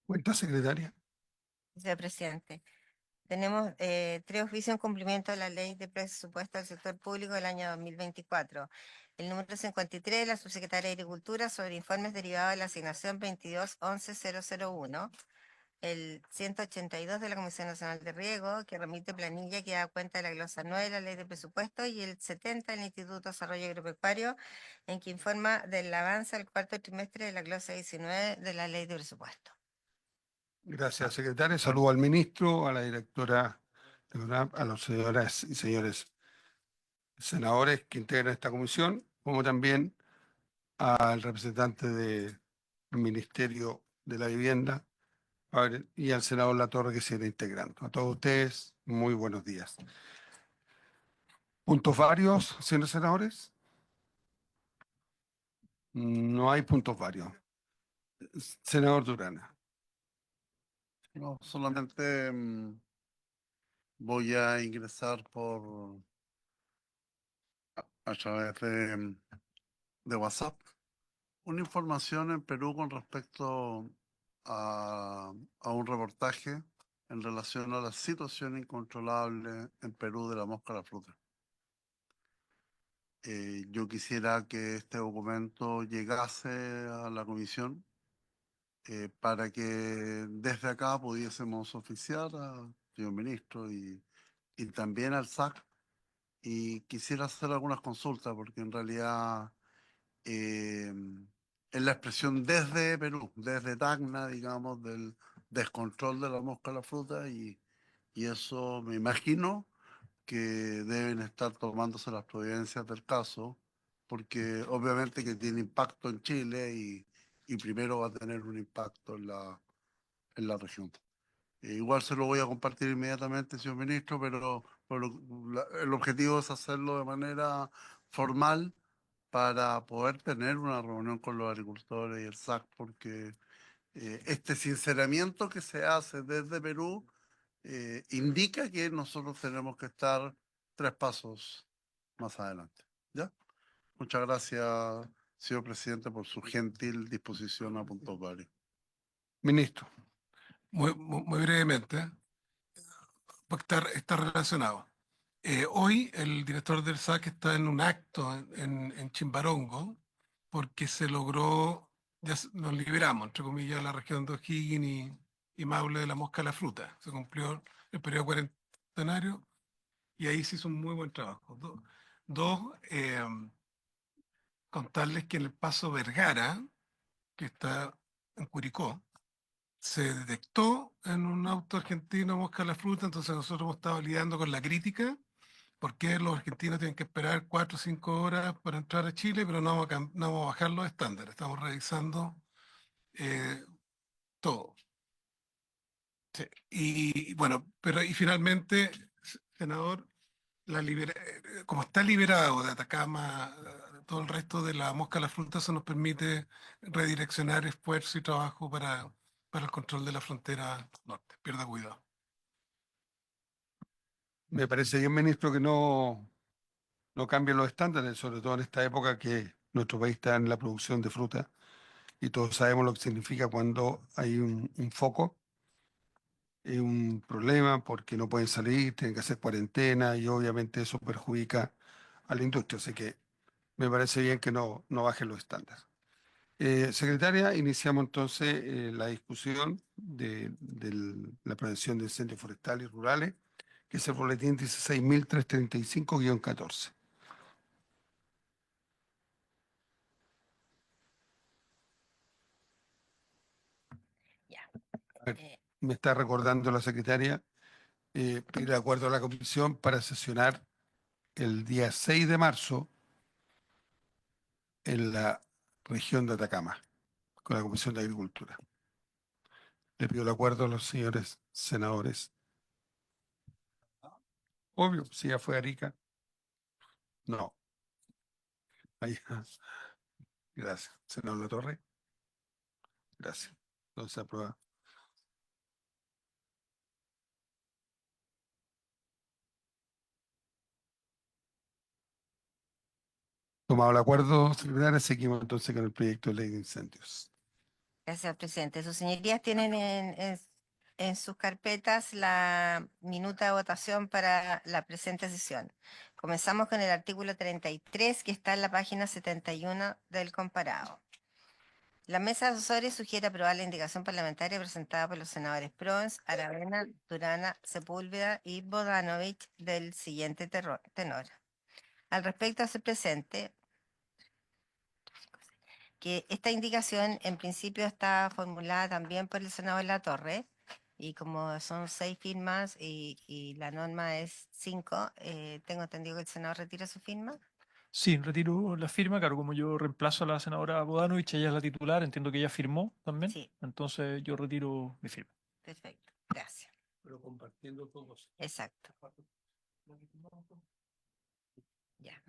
Cuenta, secretaria. Vicepresidente. Tenemos tres oficios en cumplimiento de la Ley de Presupuesto del Sector Público del año 2024. El número 53 de la Subsecretaria de Agricultura sobre informes derivados de la asignación 22-11-001. El 182 de la Comisión Nacional de Riego, que remite planilla que da cuenta de la glosa 9 de la Ley de Presupuesto. Y el 70 del Instituto de Desarrollo Agropecuario, en que informa del avance al cuarto trimestre de la glosa 19 de la Ley de Presupuesto. Gracias, secretaria. Saludo al ministro, a la directora de UNAP, a los señoras y señores senadores que integran esta comisión, como también al representante del Ministerio de la Vivienda y al senador Latorre que se irá integrando. A todos ustedes, muy buenos días. ¿Puntos varios, señores senadores? No hay puntos varios. Senador Durana. No, solamente voy a ingresar a través de WhatsApp una información en Perú con respecto a un reportaje en relación a la situación incontrolable en Perú de la mosca a la fruta. Yo quisiera que este documento llegase a la comisión para que desde acá pudiésemos oficiar al señor ministro y también al SAC. Y quisiera hacer algunas consultas porque en realidad eh, es la expresión desde Perú, desde Tacna, digamos, del descontrol de la mosca a la fruta y eso me imagino que deben estar tomándose las providencias del caso porque obviamente que tiene impacto en Chile y primero va a tener un impacto en la región. Igual se lo voy a compartir inmediatamente, señor ministro, pero el objetivo es hacerlo de manera formal para poder tener una reunión con los agricultores y el SAC, porque este sinceramiento que se hace desde Perú indica que nosotros tenemos que estar tres pasos más adelante. ¿Ya? Muchas gracias, señor presidente, por su gentil disposición a puntos varios. Ministro. Muy brevemente, porque está relacionado. Hoy el director del SAC está en un acto en Chimbarongo porque se logró, nos liberamos, entre comillas, la región de O'Higgins y Maule de la mosca a la fruta. Se cumplió el periodo cuarentenario y ahí se hizo un muy buen trabajo. Dos, contarles que en el Paso Vergara, que está en Curicó, se detectó en un auto argentino mosca a la fruta, entonces nosotros hemos estado lidiando con la crítica, porque los argentinos tienen que esperar 4 o 5 horas para entrar a Chile, pero no vamos no vamos a bajar los estándares, estamos revisando eh, todo. Sí. Y bueno, pero y finalmente, senador, como está liberado de Atacama, todo el resto de la mosca a la fruta, eso nos permite redireccionar esfuerzo y trabajo para el control de la frontera norte. Pierda cuidado. Me parece bien, ministro, que no cambien los estándares, sobre todo en esta época que nuestro país está en la producción de fruta y todos sabemos lo que significa cuando hay un foco, un problema porque no pueden salir, tienen que hacer cuarentena y obviamente eso perjudica a la industria. Así que me parece bien que no bajen los estándares. Secretaria, iniciamos entonces la discusión de la prevención de incendios forestales y rurales, que es el boletín 16.335-14. Ya. A ver, Eh, me está recordando la secretaria, ir de acuerdo a la comisión para sesionar el día 6 de marzo en la región de Atacama, con la Comisión de Agricultura. Le pido el acuerdo a los señores senadores. Obvio, si ya fue Arica. No. Ahí, gracias. Senador La Torre. Gracias. Entonces aprueba. Tomado el acuerdo, secretaria, seguimos entonces con el proyecto de ley de incendios. Gracias, presidente. Sus señorías tienen en sus carpetas la minuta de votación para la presente sesión. Comenzamos con el artículo 33, que está en la página 71 del comparado. La mesa de asesores sugiere aprobar la indicación parlamentaria presentada por los senadores Proens, Aravena, Durana, Sepúlveda y Bodanovich del siguiente tenor. Al respecto hace presente que esta indicación en principio está formulada también por el senador Latorre, y como son 6 firmas y la norma es 5, tengo entendido que el senador retira su firma. Sí, retiro la firma, claro, como yo reemplazo a la senadora Bodanovich, ella es la titular, entiendo que ella firmó también, Sí, entonces yo retiro mi firma. perfecto, gracias. Pero compartiendo todos. Exacto. Ya.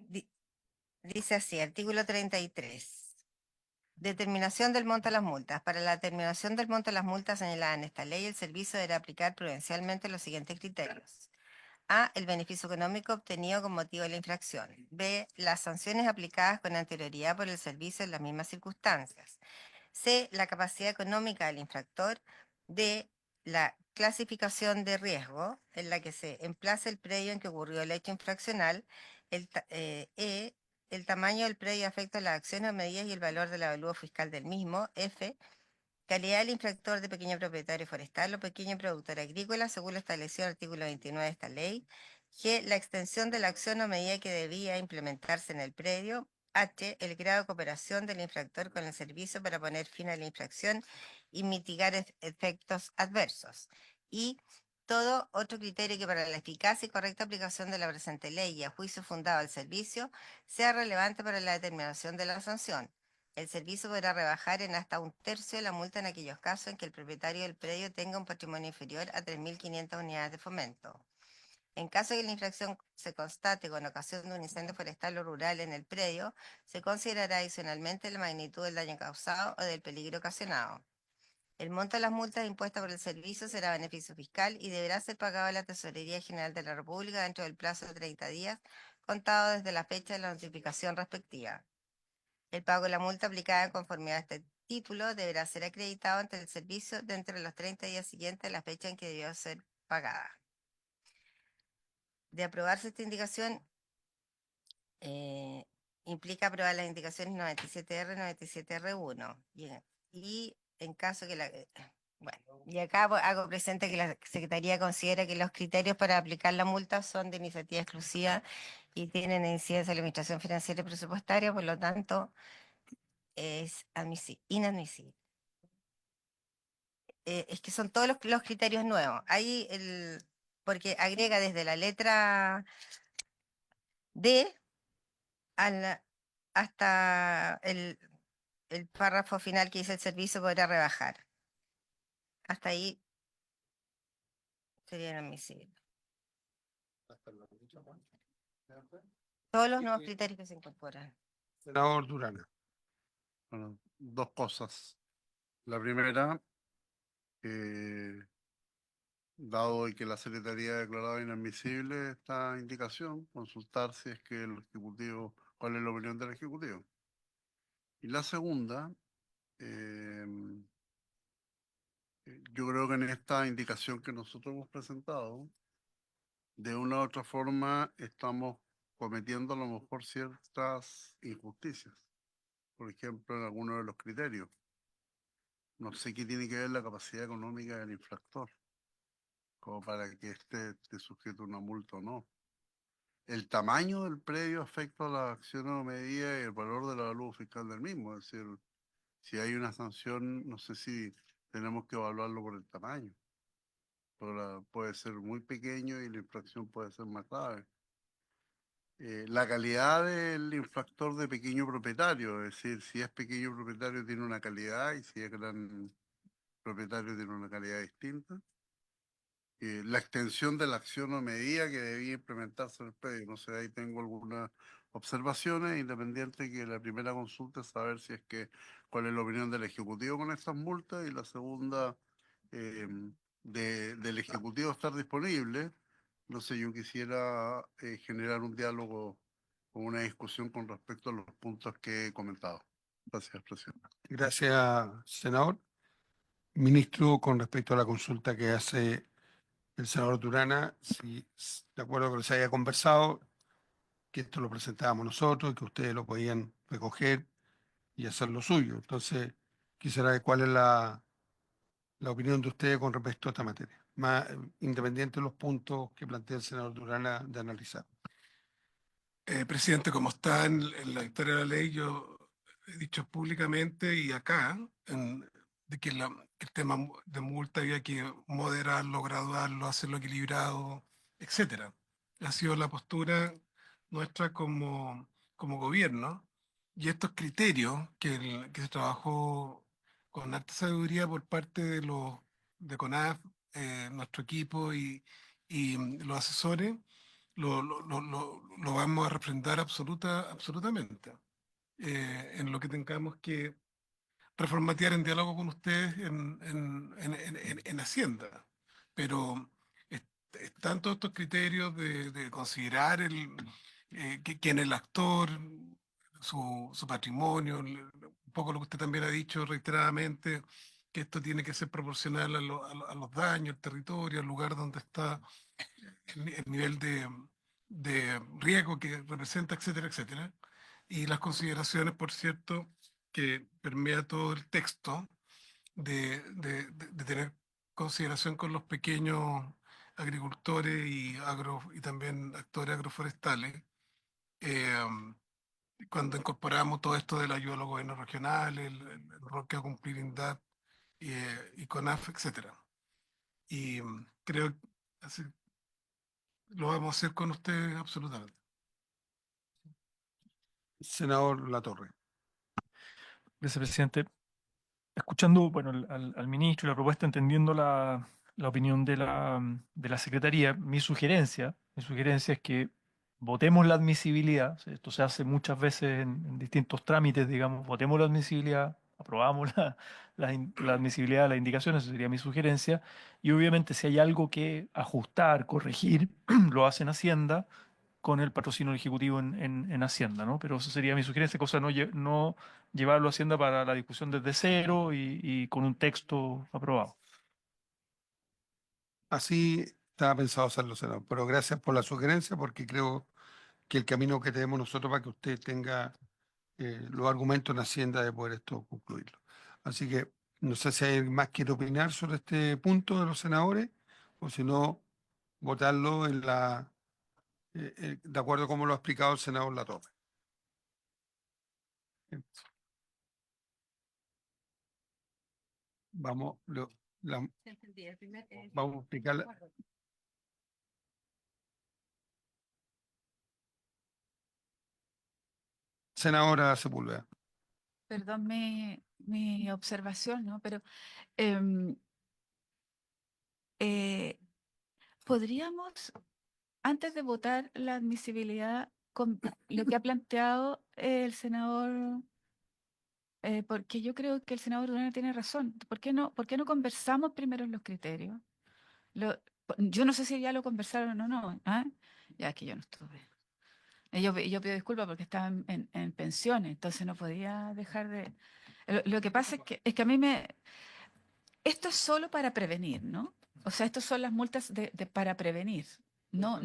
Di- Dice así, artículo 33. Determinación del monto de las multas. Para la determinación del monto de las multas señalada en esta ley, el servicio deberá aplicar prudencialmente los siguientes criterios. A. El beneficio económico obtenido con motivo de la infracción. B. Las sanciones aplicadas con anterioridad por el servicio en las mismas circunstancias. C. La capacidad económica del infractor. D. La clasificación de riesgo en la que se emplaza el predio en que ocurrió el hecho infraccional. E. El tamaño del predio afecta a las acciones o medidas y el valor del avalúo fiscal del mismo. F. Calidad del infractor de pequeño propietario forestal o pequeño productor agrícola, según lo establecido en el artículo 29 de esta ley. G. La extensión de la acción o medida que debía implementarse en el predio. H. El grado de cooperación del infractor con el servicio para poner fin a la infracción y mitigar efectos adversos. Y todo otro criterio que para la eficacia y correcta aplicación de la presente ley y a juicio fundado al servicio sea relevante para la determinación de la sanción. El servicio podrá rebajar en hasta 1/3 la multa en aquellos casos en que el propietario del predio tenga un patrimonio inferior a 3.500 unidades de fomento. En caso de que la infracción se constate con ocasión de un incendio forestal o rural en el predio, se considerará adicionalmente la magnitud del daño causado o del peligro ocasionado. El monto de las multas impuestas por el servicio será beneficio fiscal y deberá ser pagado a la Tesorería General de la República dentro del plazo de 30 días, contado desde la fecha de la notificación respectiva. El pago de la multa aplicada en conformidad a este título deberá ser acreditado ante el servicio dentro de los 30 días siguientes a la fecha en que debió ser pagada. De aprobarse esta indicación, implica aprobar las indicaciones 97R, 97R1. Y en caso que bueno, y acá hago presente que la Secretaría considera que los criterios para aplicar la multa son de iniciativa exclusiva y tienen incidencia en la administración financiera y presupuestaria, por lo tanto, es inadmisible. Es que son todos los criterios nuevos. Ahí porque agrega desde la letra D hasta el párrafo final que dice el servicio podrá rebajar. Hasta ahí sería inadmisible. Todos los nuevos criterios que se incorporan. Senador Durana. Bueno, dos cosas. La primera, eh, dado que la Secretaría ha declarado inadmisible esta indicación, consultar si es que el Ejecutivo, cuál es la opinión del Ejecutivo. Y la segunda, eh, yo creo que en esta indicación que nosotros hemos presentado, de una u otra forma estamos cometiendo a lo mejor ciertas injusticias. Por ejemplo, en algunos de los criterios. No sé qué tiene que ver la capacidad económica del infractor, como para que esté sujeto a una multa o no. El tamaño del predio afecta a las acciones o medidas y el valor de la valor fiscal del mismo. Es decir, si hay una sanción, no sé si tenemos que evaluarlo por el tamaño. Puede ser muy pequeño y la infracción puede ser más grave. La calidad del infractor de pequeño propietario, es decir, si es pequeño propietario tiene una calidad y si es gran propietario tiene una calidad distinta. La extensión de la acción o medida que debía implementarse en el predio. No sé, ahí tengo algunas observaciones, independiente que la primera consulta es saber si es que cuál es la opinión del Ejecutivo con estas multas y la segunda eh, del Ejecutivo estar disponible. No sé, yo quisiera generar un diálogo con una discusión con respecto a los puntos que he comentado. Gracias, presidente. Gracias, senador. Ministro, con respecto a la consulta que hace el senador Durana, si de acuerdo con lo que se haya conversado, que esto lo presentábamos nosotros, que ustedes lo podían recoger y hacer lo suyo. Entonces, quisiera ver cuál es la opinión de ustedes con respecto a esta materia, más independiente de los puntos que plantea el senador Durana de analizar. Presidente, como está en la historia de la ley, yo he dicho públicamente y acá de que el tema de multa había que moderarlo, graduarlo, hacerlo equilibrado, etcétera. Ha sido la postura nuestra como gobierno y estos criterios que se trabajó con alta sabiduría por parte de CONAF, nuestro equipo y los asesores lo vamos a refrendar absolutamente. En lo que tengamos que reformatear en diálogo con ustedes en Hacienda. Pero están todos estos criterios de considerar quién es el actor, su patrimonio, un poco lo que usted también ha dicho reiteradamente, que esto tiene que ser proporcional a los daños, al territorio, al lugar donde está el nivel de riesgo que representa, etcétera, etcétera. Y las consideraciones, por cierto, que permea todo el texto de tener consideración con los pequeños agricultores y también actores agroforestales, eh, cuando incorporamos todo esto de la ayuda a los gobiernos regionales, el rol que va a cumplir INDAP y CONAF, etcétera. Y creo que así lo vamos a hacer con ustedes absolutamente. Senador Latorre. Gracias, presidente. Escuchando, bueno, al ministro y la propuesta, entendiendo la opinión de la Secretaría, mi sugerencia es que votemos la admisibilidad. O sea, esto se hace muchas veces en distintos trámites, digamos, votemos la admisibilidad, aprobamos la admisibilidad de las indicaciones, esa sería mi sugerencia. Y obviamente si hay algo que ajustar, corregir, lo hace en Hacienda con el patrocinio ejecutivo en Hacienda, ¿no? Pero eso sería mi sugerencia, cosa no llevarlo a Hacienda para la discusión desde cero y con un texto aprobado. Así estaba pensado hacerlo, senador, pero gracias por la sugerencia porque creo que el camino que tenemos nosotros para que usted tenga los argumentos en Hacienda de poder esto concluirlo. Así que no sé si hay alguien más que quiere opinar sobre este punto de los senadores o si no, votarlo de acuerdo a cómo lo ha explicado el senador Latorre. Bien. Vamos, la- vamos a explicar. Senadora Sepúlveda. Perdón mi observación, ¿no? Pero em, eh, podríamos, antes de votar la admisibilidad, con lo que ha planteado el senador, porque yo creo que el senador Durán tiene razón. Por qué no conversamos primero en los criterios? Yo no sé si ya lo conversaron o no, ¿ah? Ya que yo no estuve. Yo pido disculpas porque estaba en pensiones, entonces no podía dejar de... Lo que pasa es que a mí me... Esto es solo para prevenir, ¿no? O sea, estas son las multas para prevenir. No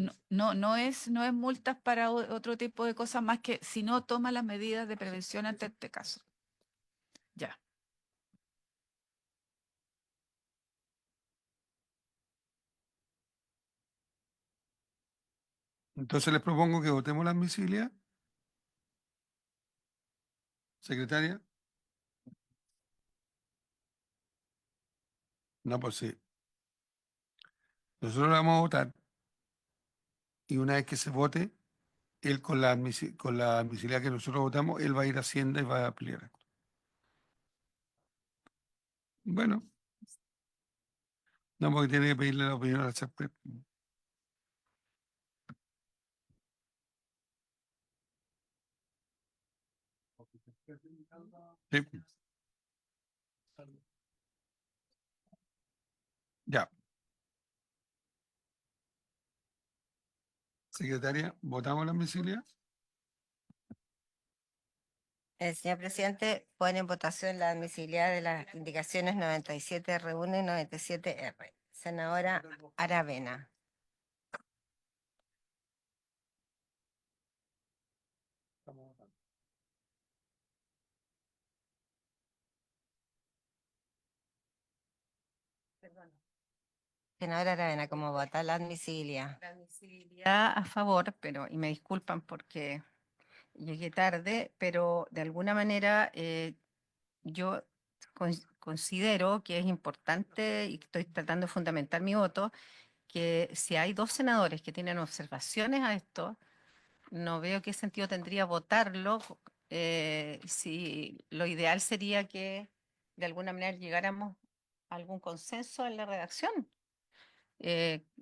es multas para otro tipo de cosas más que si no toma las medidas de prevención ante este caso. Ya. Entonces les propongo que votemos la admisibilidad. Secretaria. No, pues sí. Nosotros la vamos a votar y una vez que se vote, él con la admisibilidad que nosotros votamos, él va a ir a Hacienda y va a ampliar. Bueno, no, porque tiene que pedirle la opinión al CERPEP. Sí, ya. Secretaria, ¿votamos la admisibilidad? Señor presidente, pone en votación la admisibilidad de las indicaciones 97R1 y 97R. Senadora Aravena. Senadora Aravena, ¿cómo vota la admisibilidad? La admisibilidad a favor, pero, y me disculpan porque llegué tarde, pero de alguna manera yo considero que es importante y estoy tratando de fundamentar mi voto, que si hay dos senadores que tienen observaciones a esto, no veo qué sentido tendría votarlo, si lo ideal sería que de alguna manera llegáramos a algún consenso en la redacción.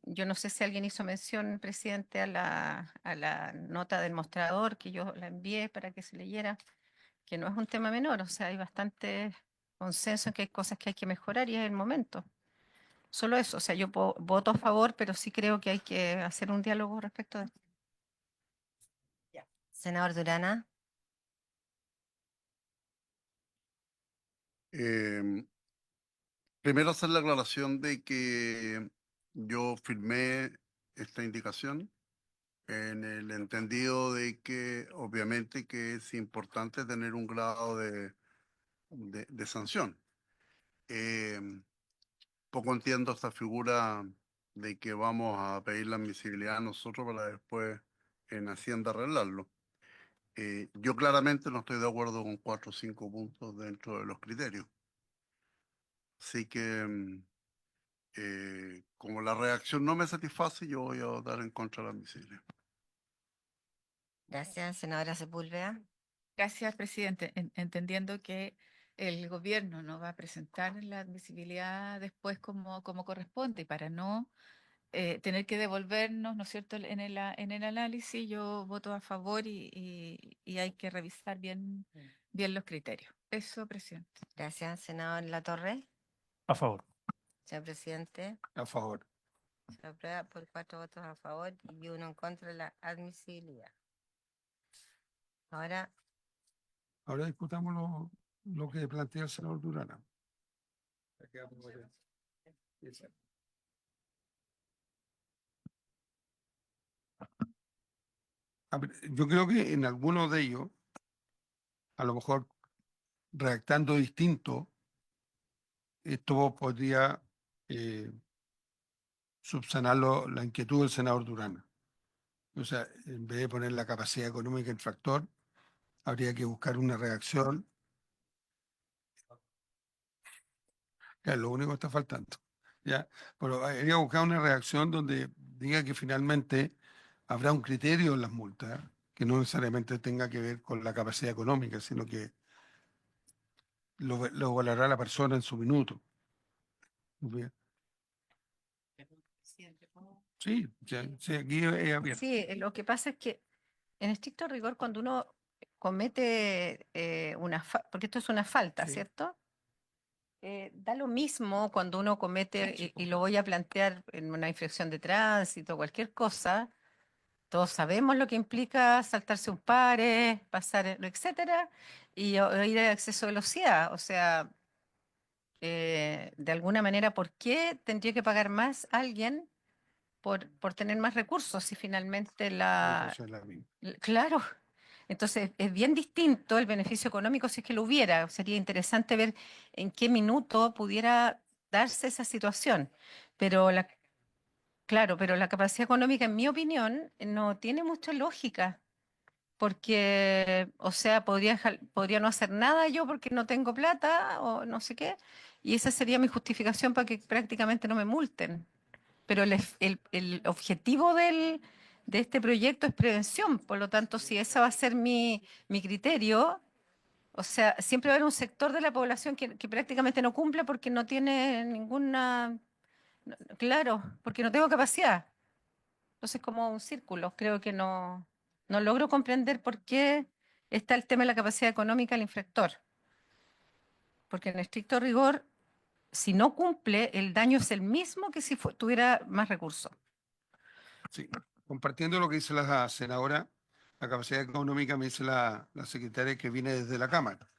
Yo no sé si alguien hizo mención, presidente, a la nota del mostrador que yo la envié para que se leyera, que no es un tema menor, o sea, hay bastante consenso en que hay cosas que hay que mejorar y es el momento. Solo eso, o sea, yo voto a favor, pero sí creo que hay que hacer un diálogo respecto de esto. Senador Durana. Em, Primero hacer la aclaración de que yo firmé esta indicación en el entendido de que obviamente que es importante tener un grado de sanción. Poco entiendo esta figura de que vamos a pedir la admisibilidad a nosotros para después en Hacienda arreglarlo. Yo claramente no estoy de acuerdo con 4 o 5 puntos dentro de los criterios. Así que como la reacción no me satisface, yo voy a votar en contra de la admisibilidad. Gracias, senadora Sepúlveda. Gracias, presidente. Entendiendo que el gobierno no va a presentar la admisibilidad después como corresponde y para no tener que devolvernos, ¿no es cierto?, en el análisis, yo voto a favor y hay que revisar bien los criterios. Eso, presidente. Gracias, senador Latorre. A favor. Señor presidente, A favor. se aprueba por 4 votos a favor y 1 en contra de la admisibilidad. Ahora, Ahora discutamos lo que plantea el senador Durana. A ver, yo creo que en algunos de ellos, a lo mejor redactando distinto, esto podría subsanar la inquietud del senador Durana. O sea, en vez de poner la capacidad económica en factor, habría que buscar una redacción. Es lo único que está faltando. ¿Ya? Pero habría que buscar una redacción donde diga que finalmente habrá un criterio en las multas, que no necesariamente tenga que ver con la capacidad económica, sino que lo valorará la persona en su minuto. ¿Bien? Sí, sí, aquí es abierto. Sí, lo que pasa es que en estricto rigor cuando uno comete porque esto es una falta, Sí. ¿cierto? Da lo mismo cuando uno comete, y lo voy a plantear en una infracción de tránsito, cualquier cosa, todos sabemos lo que implica saltarse un pare, pasar, etcétera, y ir a exceso de velocidad. O sea, de alguna manera, ¿por qué tendría que pagar más alguien por tener más recursos si finalmente La situación es la misma. Claro. Entonces, es bien distinto el beneficio económico si es que lo hubiera. Sería interesante ver en qué minuto pudiera darse esa situación. Pero claro, pero la capacidad económica, en mi opinión, no tiene mucha lógica. Porque, o sea, podría no hacer nada yo porque no tengo plata o no sé qué. Y esa sería mi justificación para que prácticamente no me multen. Pero el objetivo de este proyecto es prevención, por lo tanto, si ese va a ser mi criterio, o sea, siempre va a haber un sector de la población que prácticamente no cumple porque no tiene ninguna, claro, porque no tengo capacidad. Entonces, como un círculo, creo que no logro comprender por qué está el tema de la capacidad económica del infractor. Porque en estricto rigor, si no cumple, el daño es el mismo que si tuviera más recursos. Sí. Compartiendo lo que dice la senadora, La capacidad económica me dice la secretaria que viene desde la Cámara.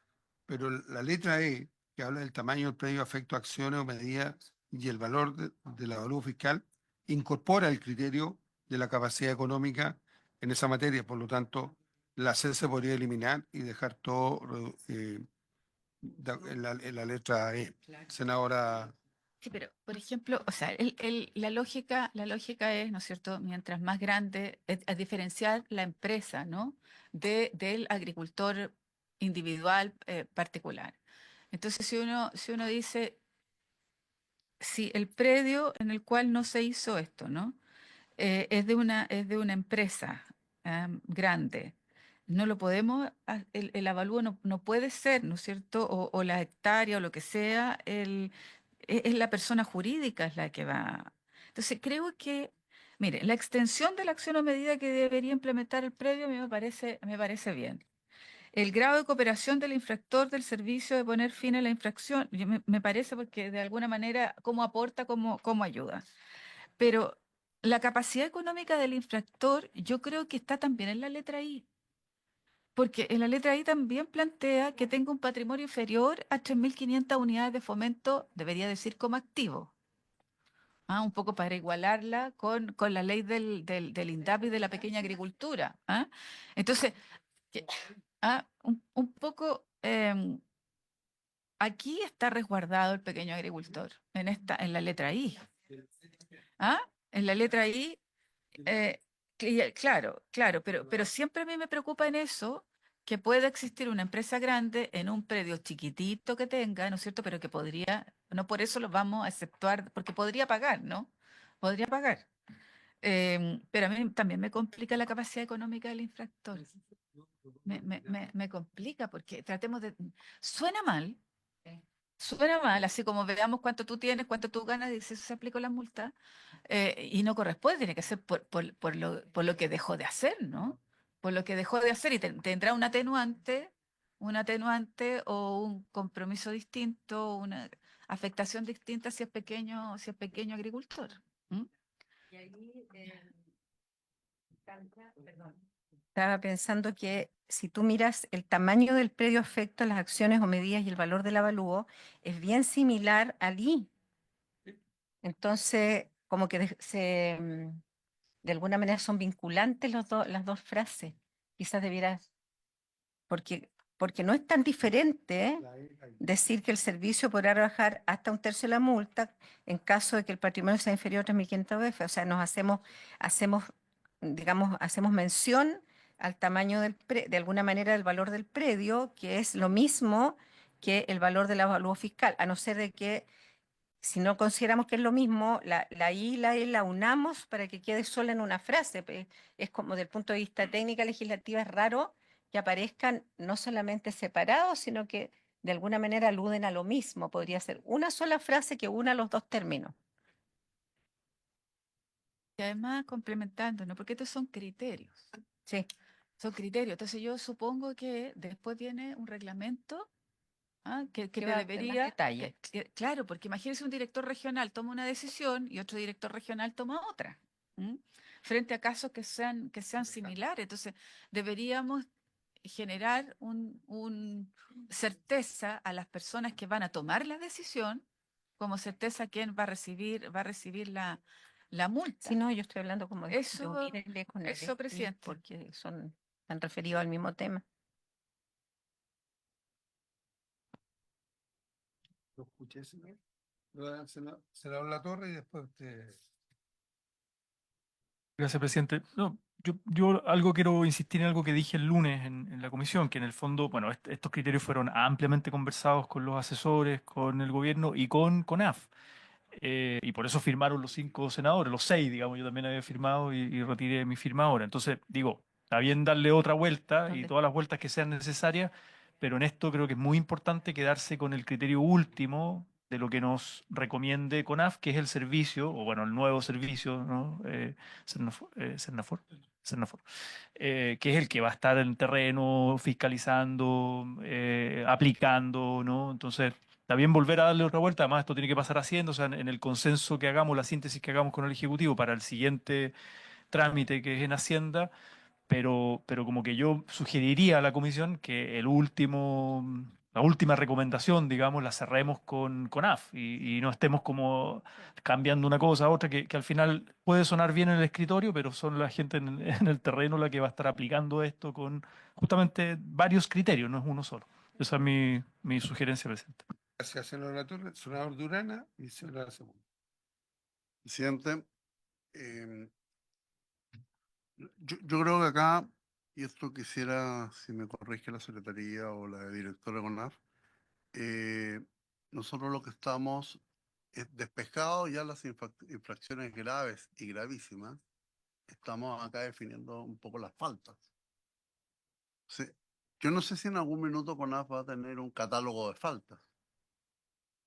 Pero la letra E, que habla del tamaño del predio afecto a acciones o medidas y el valor de la evaluación fiscal, incorpora el criterio de la capacidad económica en esa materia. Por lo tanto, la C se podría eliminar y dejar todo en la letra E. Senadora, Sí, pero, por ejemplo, o sea, la lógica es, ¿no es cierto?, mientras más grande, a diferenciar la empresa, ¿no?, del agricultor individual particular. Entonces, si uno dice, si el predio en el cual no se hizo esto, ¿no?, es de una empresa grande. No lo podemos, el avalúo no puede ser, ¿no es cierto? O la hectárea o lo que sea, es la persona jurídica es la que va. Entonces, creo que, mire, la extensión de la acción o medida que debería implementar el predio a mí me parece bien. El grado de cooperación del infractor del servicio de poner fin a la infracción, me parece porque de alguna manera, cómo aporta, cómo ayuda. Pero la capacidad económica del infractor, yo creo que está también en la letra I, porque en la letra I también plantea que tenga un patrimonio inferior a 3.500 unidades de fomento, debería decir como activo. Un poco para igualarla con la ley del INDAP y de la pequeña agricultura. Entonces, que- un poco, aquí está resguardado el pequeño agricultor, en la letra I. En la letra I. Claro, claro, pero siempre a mí me preocupa en eso que pueda existir una empresa grande en un predio chiquitito que tenga, ¿no es cierto? Pero que podría, no por eso lo vamos a exceptuar, porque podría pagar, ¿no? Podría pagar. Pero a mí también me complica la capacidad económica del infractor. Me complica porque tratemos de. Suena mal, suena mal, así como veamos cuánto tú tienes, cuánto tú ganas, y si eso se aplica la multa, y no corresponde, tiene que ser por lo que dejó de hacer, ¿no? Por lo que dejó de hacer y tendrá un atenuante o un compromiso distinto, una afectación distinta si es pequeño agricultor. ¿M? Y ahí, perdón. Estaba pensando que si tú miras el tamaño del predio afecto a las acciones o medidas y el valor del avalúo, es bien similar al I. Entonces, como que de alguna manera son vinculantes las dos frases. Quizás debieras, porque no es tan diferente decir que el servicio podrá rebajar hasta un tercio de la multa en caso de que el patrimonio sea inferior a 3.500 UF. O sea, hacemos mención al tamaño de alguna manera del valor del predio, que es lo mismo que el valor del avalúo fiscal, a no ser de que si no consideramos que es lo mismo, la I y la E la unamos para que quede sola en una frase. Es como del punto de vista técnica legislativa es raro que aparezcan no solamente separados, sino que de alguna manera aluden a lo mismo. Podría ser una sola frase que una los dos términos. Y además complementando, ¿no? Porque estos son criterios. Sí, Son criterios. Entonces yo supongo que después viene un reglamento que que te va a tener debería. detalles. Claro, porque imagínese un director regional toma una decisión y otro director regional toma otra. ¿M? Frente a casos que sean similares. Entonces deberíamos generar un certeza a las personas que van a tomar la decisión, como certeza quién va a recibir la multa. Si no, yo estoy hablando como de Eso, unirle con el eso, I, presidente. porque están referidos al mismo tema. lo escuché, senador. Senador Latorre y después usted. Gracias, presidente. No, yo algo quiero insistir en algo que dije el lunes en la comisión, que en el fondo, bueno, estos criterios fueron ampliamente conversados con los asesores, con el gobierno y con CONAF. Y por eso firmaron los 5 senadores, los 6, digamos, yo también había firmado y retiré mi firma ahora. Entonces, digo, está bien darle otra vuelta y ¿Dónde? todas las vueltas que sean necesarias, pero en esto creo que es muy importante quedarse con el criterio último de lo que nos recomiende CONAF, que es el servicio, o bueno, el nuevo servicio, ¿no? Sernafor, que es el que va a estar en terreno fiscalizando, aplicando, ¿no? Entonces, está bien volver a darle otra vuelta, además esto tiene que pasar haciendo, o sea, en el consenso que hagamos, la síntesis que hagamos con el Ejecutivo para el siguiente trámite que es en Hacienda, pero como que yo sugeriría a la comisión que la última recomendación, digamos, la cerremos con CONAF y no estemos como cambiando una cosa a otra, que al final puede sonar bien en el escritorio, pero son la gente en el terreno la que va a estar aplicando esto con justamente varios criterios, no es uno solo. Esa es mi sugerencia, presidente. Gracias, senador Durana y senadora Sepúlveda. Presidente, yo creo que acá, y esto quisiera, si me corrige la Secretaría o la directora de CONAF, nosotros lo que estamos es despejado ya las infracciones graves y gravísimas, estamos acá definiendo un poco las faltas. Sí, yo no sé si en algún minuto CONAF va a tener un catálogo de faltas,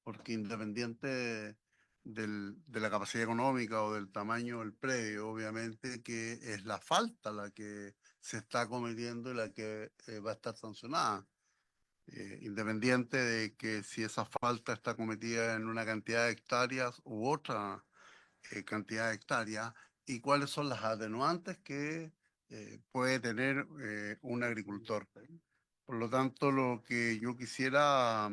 porque independiente de la capacidad económica o del tamaño del predio, obviamente que es la falta la que se está cometiendo y la que va a estar sancionada. Independiente de que si esa falta está cometida en una cantidad de hectáreas u otra cantidad de hectáreas, y cuáles son las atenuantes que puede tener un agricultor. Por lo tanto, lo que yo quisiera,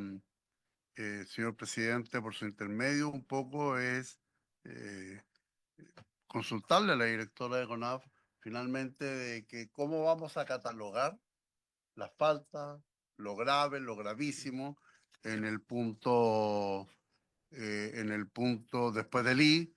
señor presidente, por su intermedio, un poco es eh, consultarle a la directora de CONAF finalmente de que cómo vamos a catalogar las faltas, lo grave, lo gravísimo, en el punto, después del I,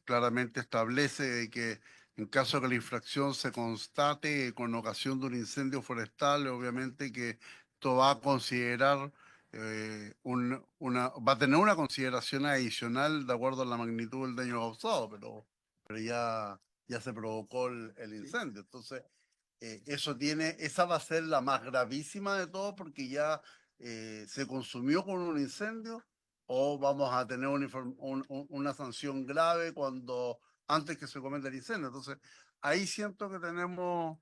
claramente establece de que en caso de que la infracción se constate con ocasión de un incendio forestal, obviamente que esto va a considerar va a tener una consideración adicional de acuerdo a la magnitud del daño causado, pero ya se provocó el incendio. Entonces, esa va a ser la más gravísima de todo porque ya se consumió con un incendio, o vamos a tener una sanción grave antes que se cometa el incendio. Entonces, ahí siento que tenemos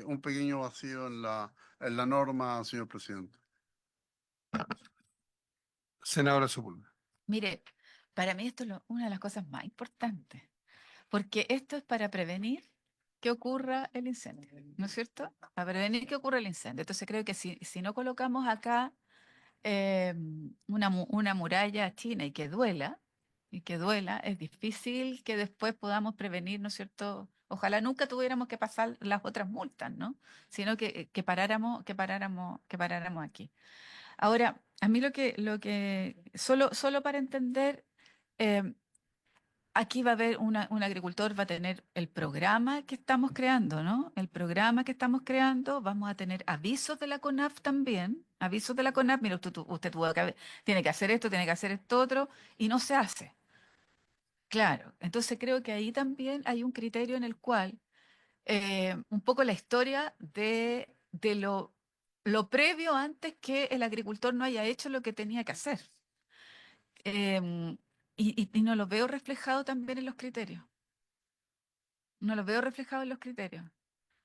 un pequeño vacío en la norma, señor presidente. Senadora Sepúlveda. Mire, para mí esto es una de las cosas más importantes, porque esto es para prevenir que ocurra el incendio, ¿no es cierto? Para prevenir que ocurra el incendio. Entonces creo que si no colocamos acá una muralla china y que duela, es difícil que después podamos prevenir, ¿no es cierto? Ojalá nunca tuviéramos que pasar las otras multas, ¿no? Sino que paráramos aquí. Ahora, a mí solo para entender, eh, aquí va a haber un agricultor, va a tener el programa que estamos creando, ¿no? El programa que estamos creando, vamos a tener avisos de la CONAF también, avisos de la CONAF, mira, tiene que hacer esto, tiene que hacer esto otro, y no se hace. Claro, entonces creo que ahí también hay un criterio en el cual un poco la historia de lo previo antes que el agricultor no haya hecho lo que tenía que hacer. Em, y no lo veo reflejado también en los criterios. No lo veo reflejado en los criterios.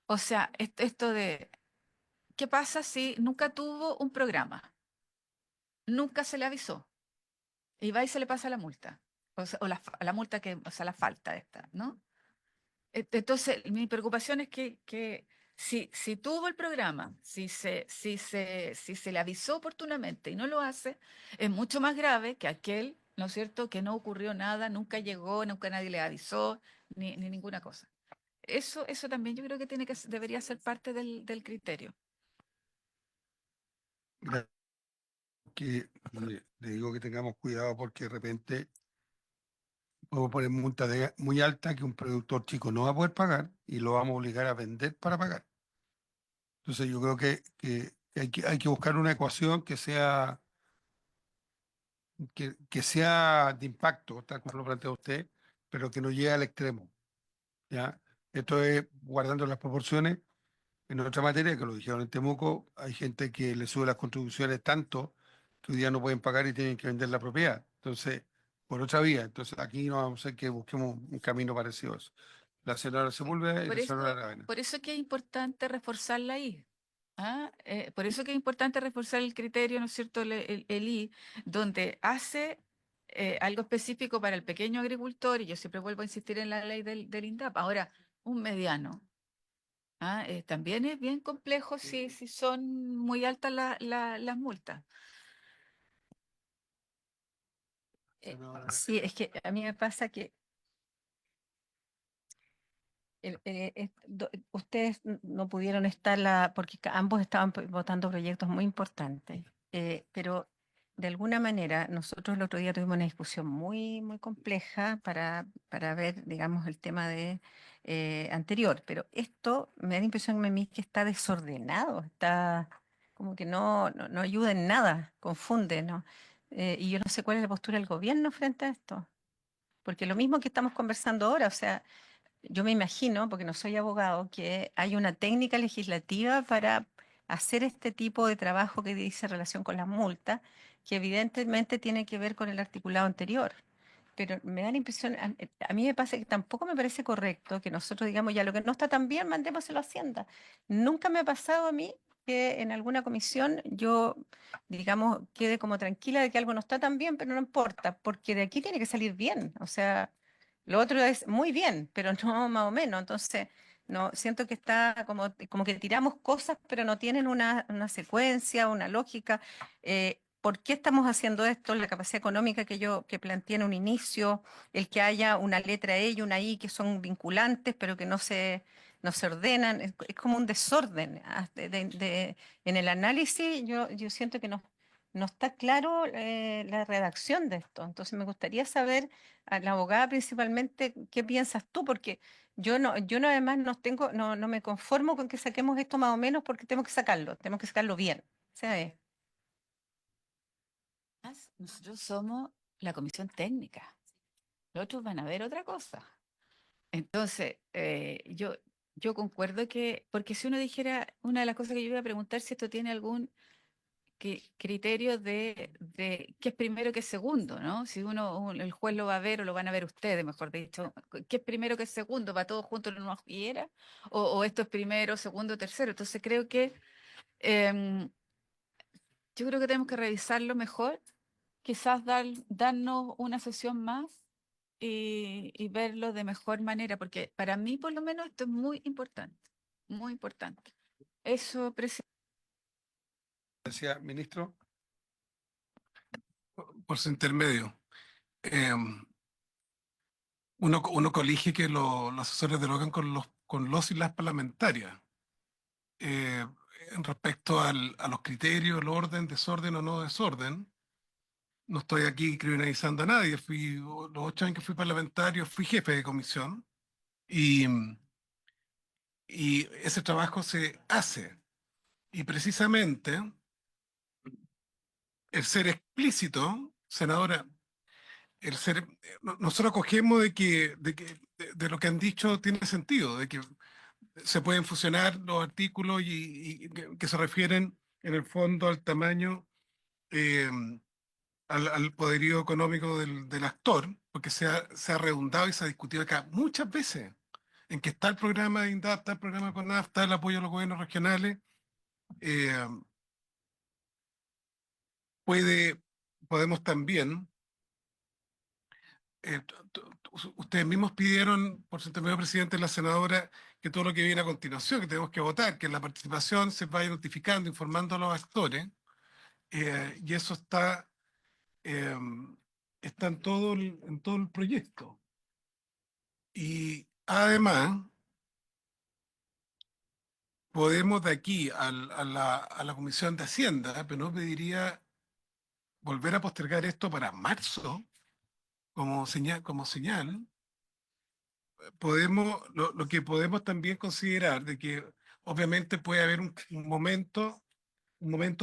O sea, esto de, ¿qué pasa si nunca tuvo un programa? Nunca se le avisó. Y va y se le pasa la multa. O la multa o sea, la falta esta, ¿no? Entonces, mi preocupación es que si tuvo el programa, si se le avisó oportunamente y no lo hace, es mucho más grave que aquel, ¿no es cierto?, que no ocurrió nada, nunca llegó, nunca nadie le avisó, ni ninguna cosa. Eso también yo creo que debería ser parte del criterio. Que le digo que tengamos cuidado porque de repente podemos poner multa muy alta que un productor chico no va a poder pagar y lo vamos a obligar a vender para pagar. Entonces yo creo que hay que buscar una ecuación que sea de impacto, tal como lo plantea usted, pero que no llegue al extremo, ¿ya? Esto es guardando las proporciones. En otra materia, que lo dijeron en Temuco, hay gente que le sube las contribuciones tanto que hoy día no pueden pagar y tienen que vender la propiedad. Entonces, por otra vía. Entonces, aquí no vamos a hacer que busquemos un camino parecido a eso. La senadora Sepúlveda y Por la eso, senadora Aravena. por eso es que es importante reforzarla ahí. ¿Ah? Por eso que es importante reforzar el criterio, ¿no es cierto?, el I, donde hace algo específico para el pequeño agricultor, y yo siempre vuelvo a insistir en la ley del INDAP. Ahora, un mediano, También es bien complejo si son muy altas las multas. Sí, es que a mí me pasa que ustedes no pudieron estar porque ambos estaban votando proyectos muy importantes, pero de alguna manera nosotros el otro día tuvimos una discusión muy compleja para ver, digamos, el tema anterior, pero esto me da la impresión a mí que está desordenado, está como que no ayuda en nada, confunde, ¿no? Y yo no sé cuál es la postura del gobierno frente a esto, porque lo mismo que estamos conversando ahora, o sea, yo me imagino, porque no soy abogado, que hay una técnica legislativa para hacer este tipo de trabajo que dice relación con las multas, que evidentemente tiene que ver con el articulado anterior. Pero me da la impresión, a mí me pasa que tampoco me parece correcto que nosotros digamos ya lo que no está tan bien, mandémoselo a Hacienda. Nunca me ha pasado a mí que en alguna comisión yo, digamos, quede como tranquila de que algo no está tan bien, pero no importa, porque de aquí tiene que salir bien. O sea, lo otro es muy bien, pero no más o menos. Entonces, no, siento que está como que tiramos cosas, pero no tienen una secuencia, una lógica. ¿Por qué estamos haciendo esto? La capacidad económica que planteé en un inicio, el que haya una letra E y una I que son vinculantes, pero que no se ordenan, es como un desorden. En el análisis yo siento que no está claro la redacción de esto. Entonces me gustaría saber, a la abogada principalmente, ¿qué piensas tú? Porque yo no además no me conformo con que saquemos esto más o menos porque tenemos que sacarlo bien. ¿Sabes? Nosotros somos la comisión técnica. Los otros van a ver otra cosa. Entonces, yo concuerdo porque si uno dijera, una de las cosas que yo iba a preguntar si esto tiene algún criterio de qué es primero, qué es segundo, ¿no? Si el juez lo va a ver o lo van a ver ustedes, mejor dicho, qué es primero, qué es segundo, va todo junto en una hoguera, o esto es primero, segundo, tercero. Entonces em, yo creo que tenemos que revisarlo mejor, quizás darnos una sesión más y verlo de mejor manera, porque para mí por lo menos esto es muy importante, muy importante. Eso, presidente. Decía, ministro, por su intermedio. Uno colige que los asesores dialogan con los y las parlamentarias eh, en respecto a los criterios, el orden, desorden o no desorden. No estoy aquí criminalizando a nadie. Los 8 años que fui parlamentario, fui jefe de comisión y, y ese trabajo se hace. Y precisamente el ser explícito, senadora, nosotros cogemos de lo que han dicho tiene sentido, de que se pueden fusionar los artículos y que se refieren en el fondo al tamaño, eh, al poderío económico del actor, porque se ha redundado y se ha discutido acá muchas veces, en que está el programa de INDAP, está el programa CONAF, está el apoyo a los gobiernos regionales. eh, Podemos también, ustedes mismos pidieron, por su intermedio presidente, la senadora, que todo lo que viene a continuación, que tenemos que votar, que la participación se vaya notificando, informando a los actores, y eso eh, está en todo el proyecto. Y además, podemos de aquí a la Comisión de Hacienda, pero no pediría volver a postergar esto para marzo, como señal. Lo que podemos también considerar de que obviamente puede haber un momento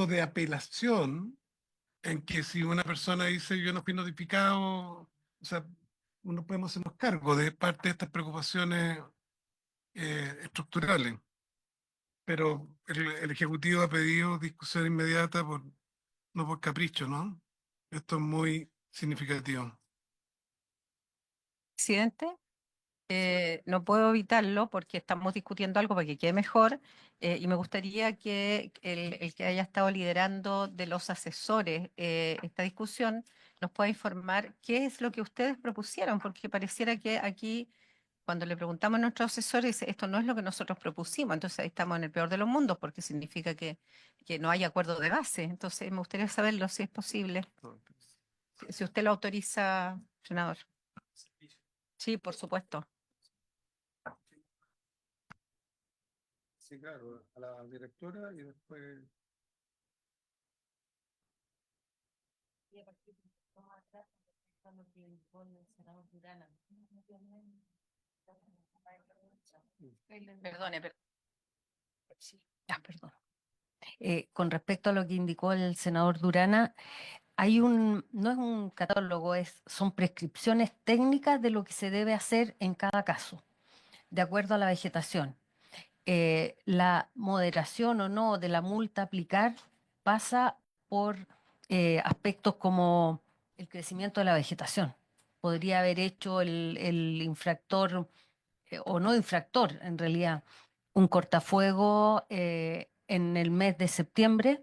de apelación en que si una persona dice yo no fui notificado, o sea, uno podemos hacernos cargo de parte de estas preocupaciones estructurales. Pero el Ejecutivo ha pedido discusión inmediata no por capricho, ¿no? Esto es muy significativo. Presidente, no puedo evitarlo porque estamos discutiendo algo para que quede mejor, y me gustaría que el que haya estado liderando de los asesores esta discusión nos pueda informar qué es lo que ustedes propusieron, porque pareciera que aquí Cuando le preguntamos a nuestros asesores, dice, esto no es lo que nosotros propusimos, entonces ahí estamos en el peor de los mundos, porque significa que no hay acuerdo de base. Entonces me gustaría saberlo si es posible, si usted lo autoriza, senador. Sí, por supuesto. Sí, claro, a la directora y después. Perdone, perdón. Con respecto a lo que indicó el senador Durana, no es un catálogo, son prescripciones técnicas de lo que se debe hacer en cada caso, de acuerdo a la vegetación. La moderación o no de la multa a aplicar pasa por aspectos como el crecimiento de la vegetación. Podría haber hecho el infractor, o no infractor en realidad, un cortafuego en el mes de septiembre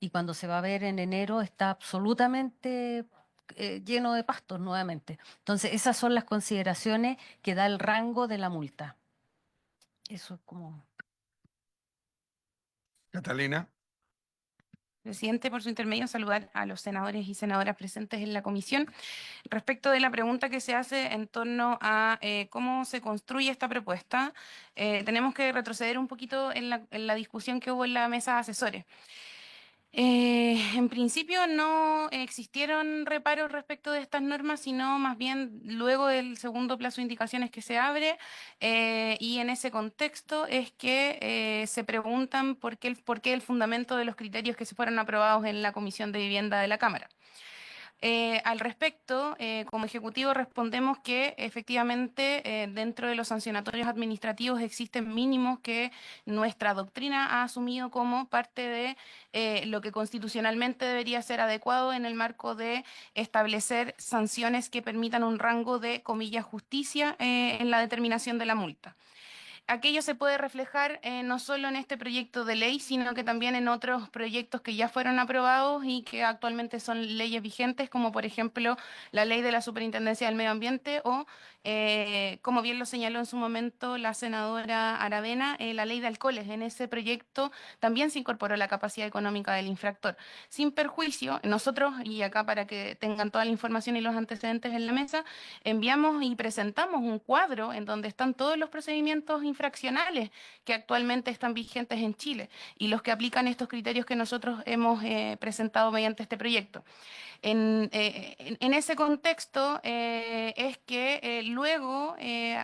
y cuando se va a ver en enero está absolutamente lleno de pastos nuevamente. Entonces, esas son las consideraciones que da el rango de la multa. Eso es como... Catalina. Presidente, por su intermedio, saludar a los senadores y senadoras presentes en la comisión. Respecto de la pregunta que se hace en torno a cómo se construye esta propuesta, tenemos que retroceder un poquito en la discusión que hubo en la mesa de asesores. En principio no existieron reparos respecto de estas normas, sino más bien luego del segundo plazo de indicaciones que se abre, y en ese contexto es que se preguntan por qué el fundamento de los criterios que se fueron aprobados en la Comisión de Vivienda de la Cámara. Al respecto, como Ejecutivo respondemos que efectivamente dentro de los sancionatorios administrativos existen mínimos que nuestra doctrina ha asumido como parte de lo que constitucionalmente debería ser adecuado en el marco de establecer sanciones que permitan un rango de, comillas, justicia en la determinación de la multa. Aquello se puede reflejar no solo en este proyecto de ley, sino que también en otros proyectos que ya fueron aprobados y que actualmente son leyes vigentes, como por ejemplo la ley de la Superintendencia del Medio Ambiente o, como bien lo señaló en su momento la senadora Aravena, la ley de alcoholes. En ese proyecto también se incorporó la capacidad económica del infractor. Sin perjuicio, nosotros, y acá para que tengan toda la información y los antecedentes en la mesa, enviamos y presentamos un cuadro en donde están todos los procedimientos infraccionales que actualmente están vigentes en Chile y los que aplican estos criterios que nosotros hemos presentado mediante este proyecto. En ese contexto es que luego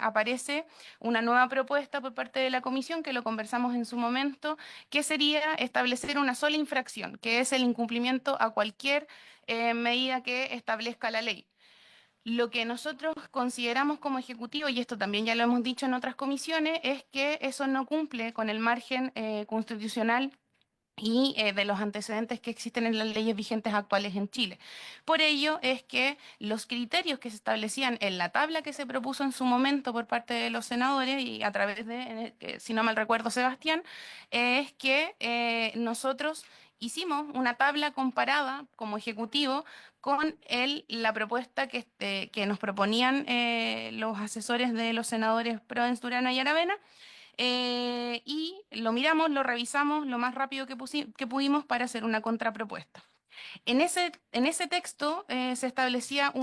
aparece una nueva propuesta por parte de la comisión, que lo conversamos en su momento, que sería establecer una sola infracción, que es el incumplimiento a cualquier medida que establezca la ley. Lo que nosotros consideramos como ejecutivo, y esto también ya lo hemos dicho en otras comisiones, es que eso no cumple con el margen constitucional y de los antecedentes que existen en las leyes vigentes actuales en Chile. Por ello es que los criterios que se establecían en la tabla que se propuso en su momento por parte de los senadores y a través de, si no mal recuerdo, Sebastián, es que nosotros hicimos una tabla comparada como ejecutivo con la propuesta que nos proponían los asesores de los senadores Proens, Durana y Aravena, y lo miramos, lo revisamos lo más rápido que pudimos para hacer una contrapropuesta. En ese texto se establecía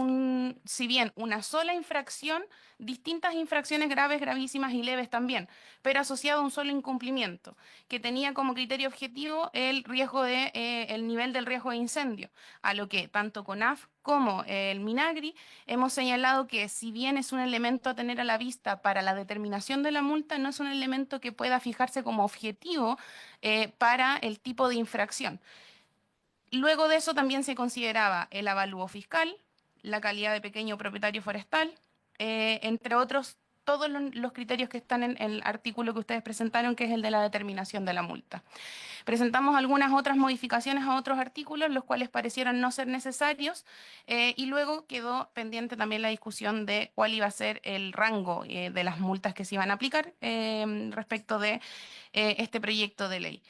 si bien una sola infracción, distintas infracciones graves, gravísimas y leves también, pero asociado a un solo incumplimiento, que tenía como criterio objetivo el riesgo el nivel del riesgo de incendio, a lo que tanto CONAF como el MINAGRI hemos señalado que si bien es un elemento a tener a la vista para la determinación de la multa, no es un elemento que pueda fijarse como objetivo para el tipo de infracción. Luego de eso también se consideraba el avalúo fiscal, la calidad de pequeño propietario forestal, entre otros, todos los criterios que están en el artículo que ustedes presentaron, que es el de la determinación de la multa. Presentamos algunas otras modificaciones a otros artículos, los cuales parecieron no ser necesarios, y luego quedó pendiente también la discusión de cuál iba a ser el rango de las multas que se iban a aplicar respecto de este proyecto de ley.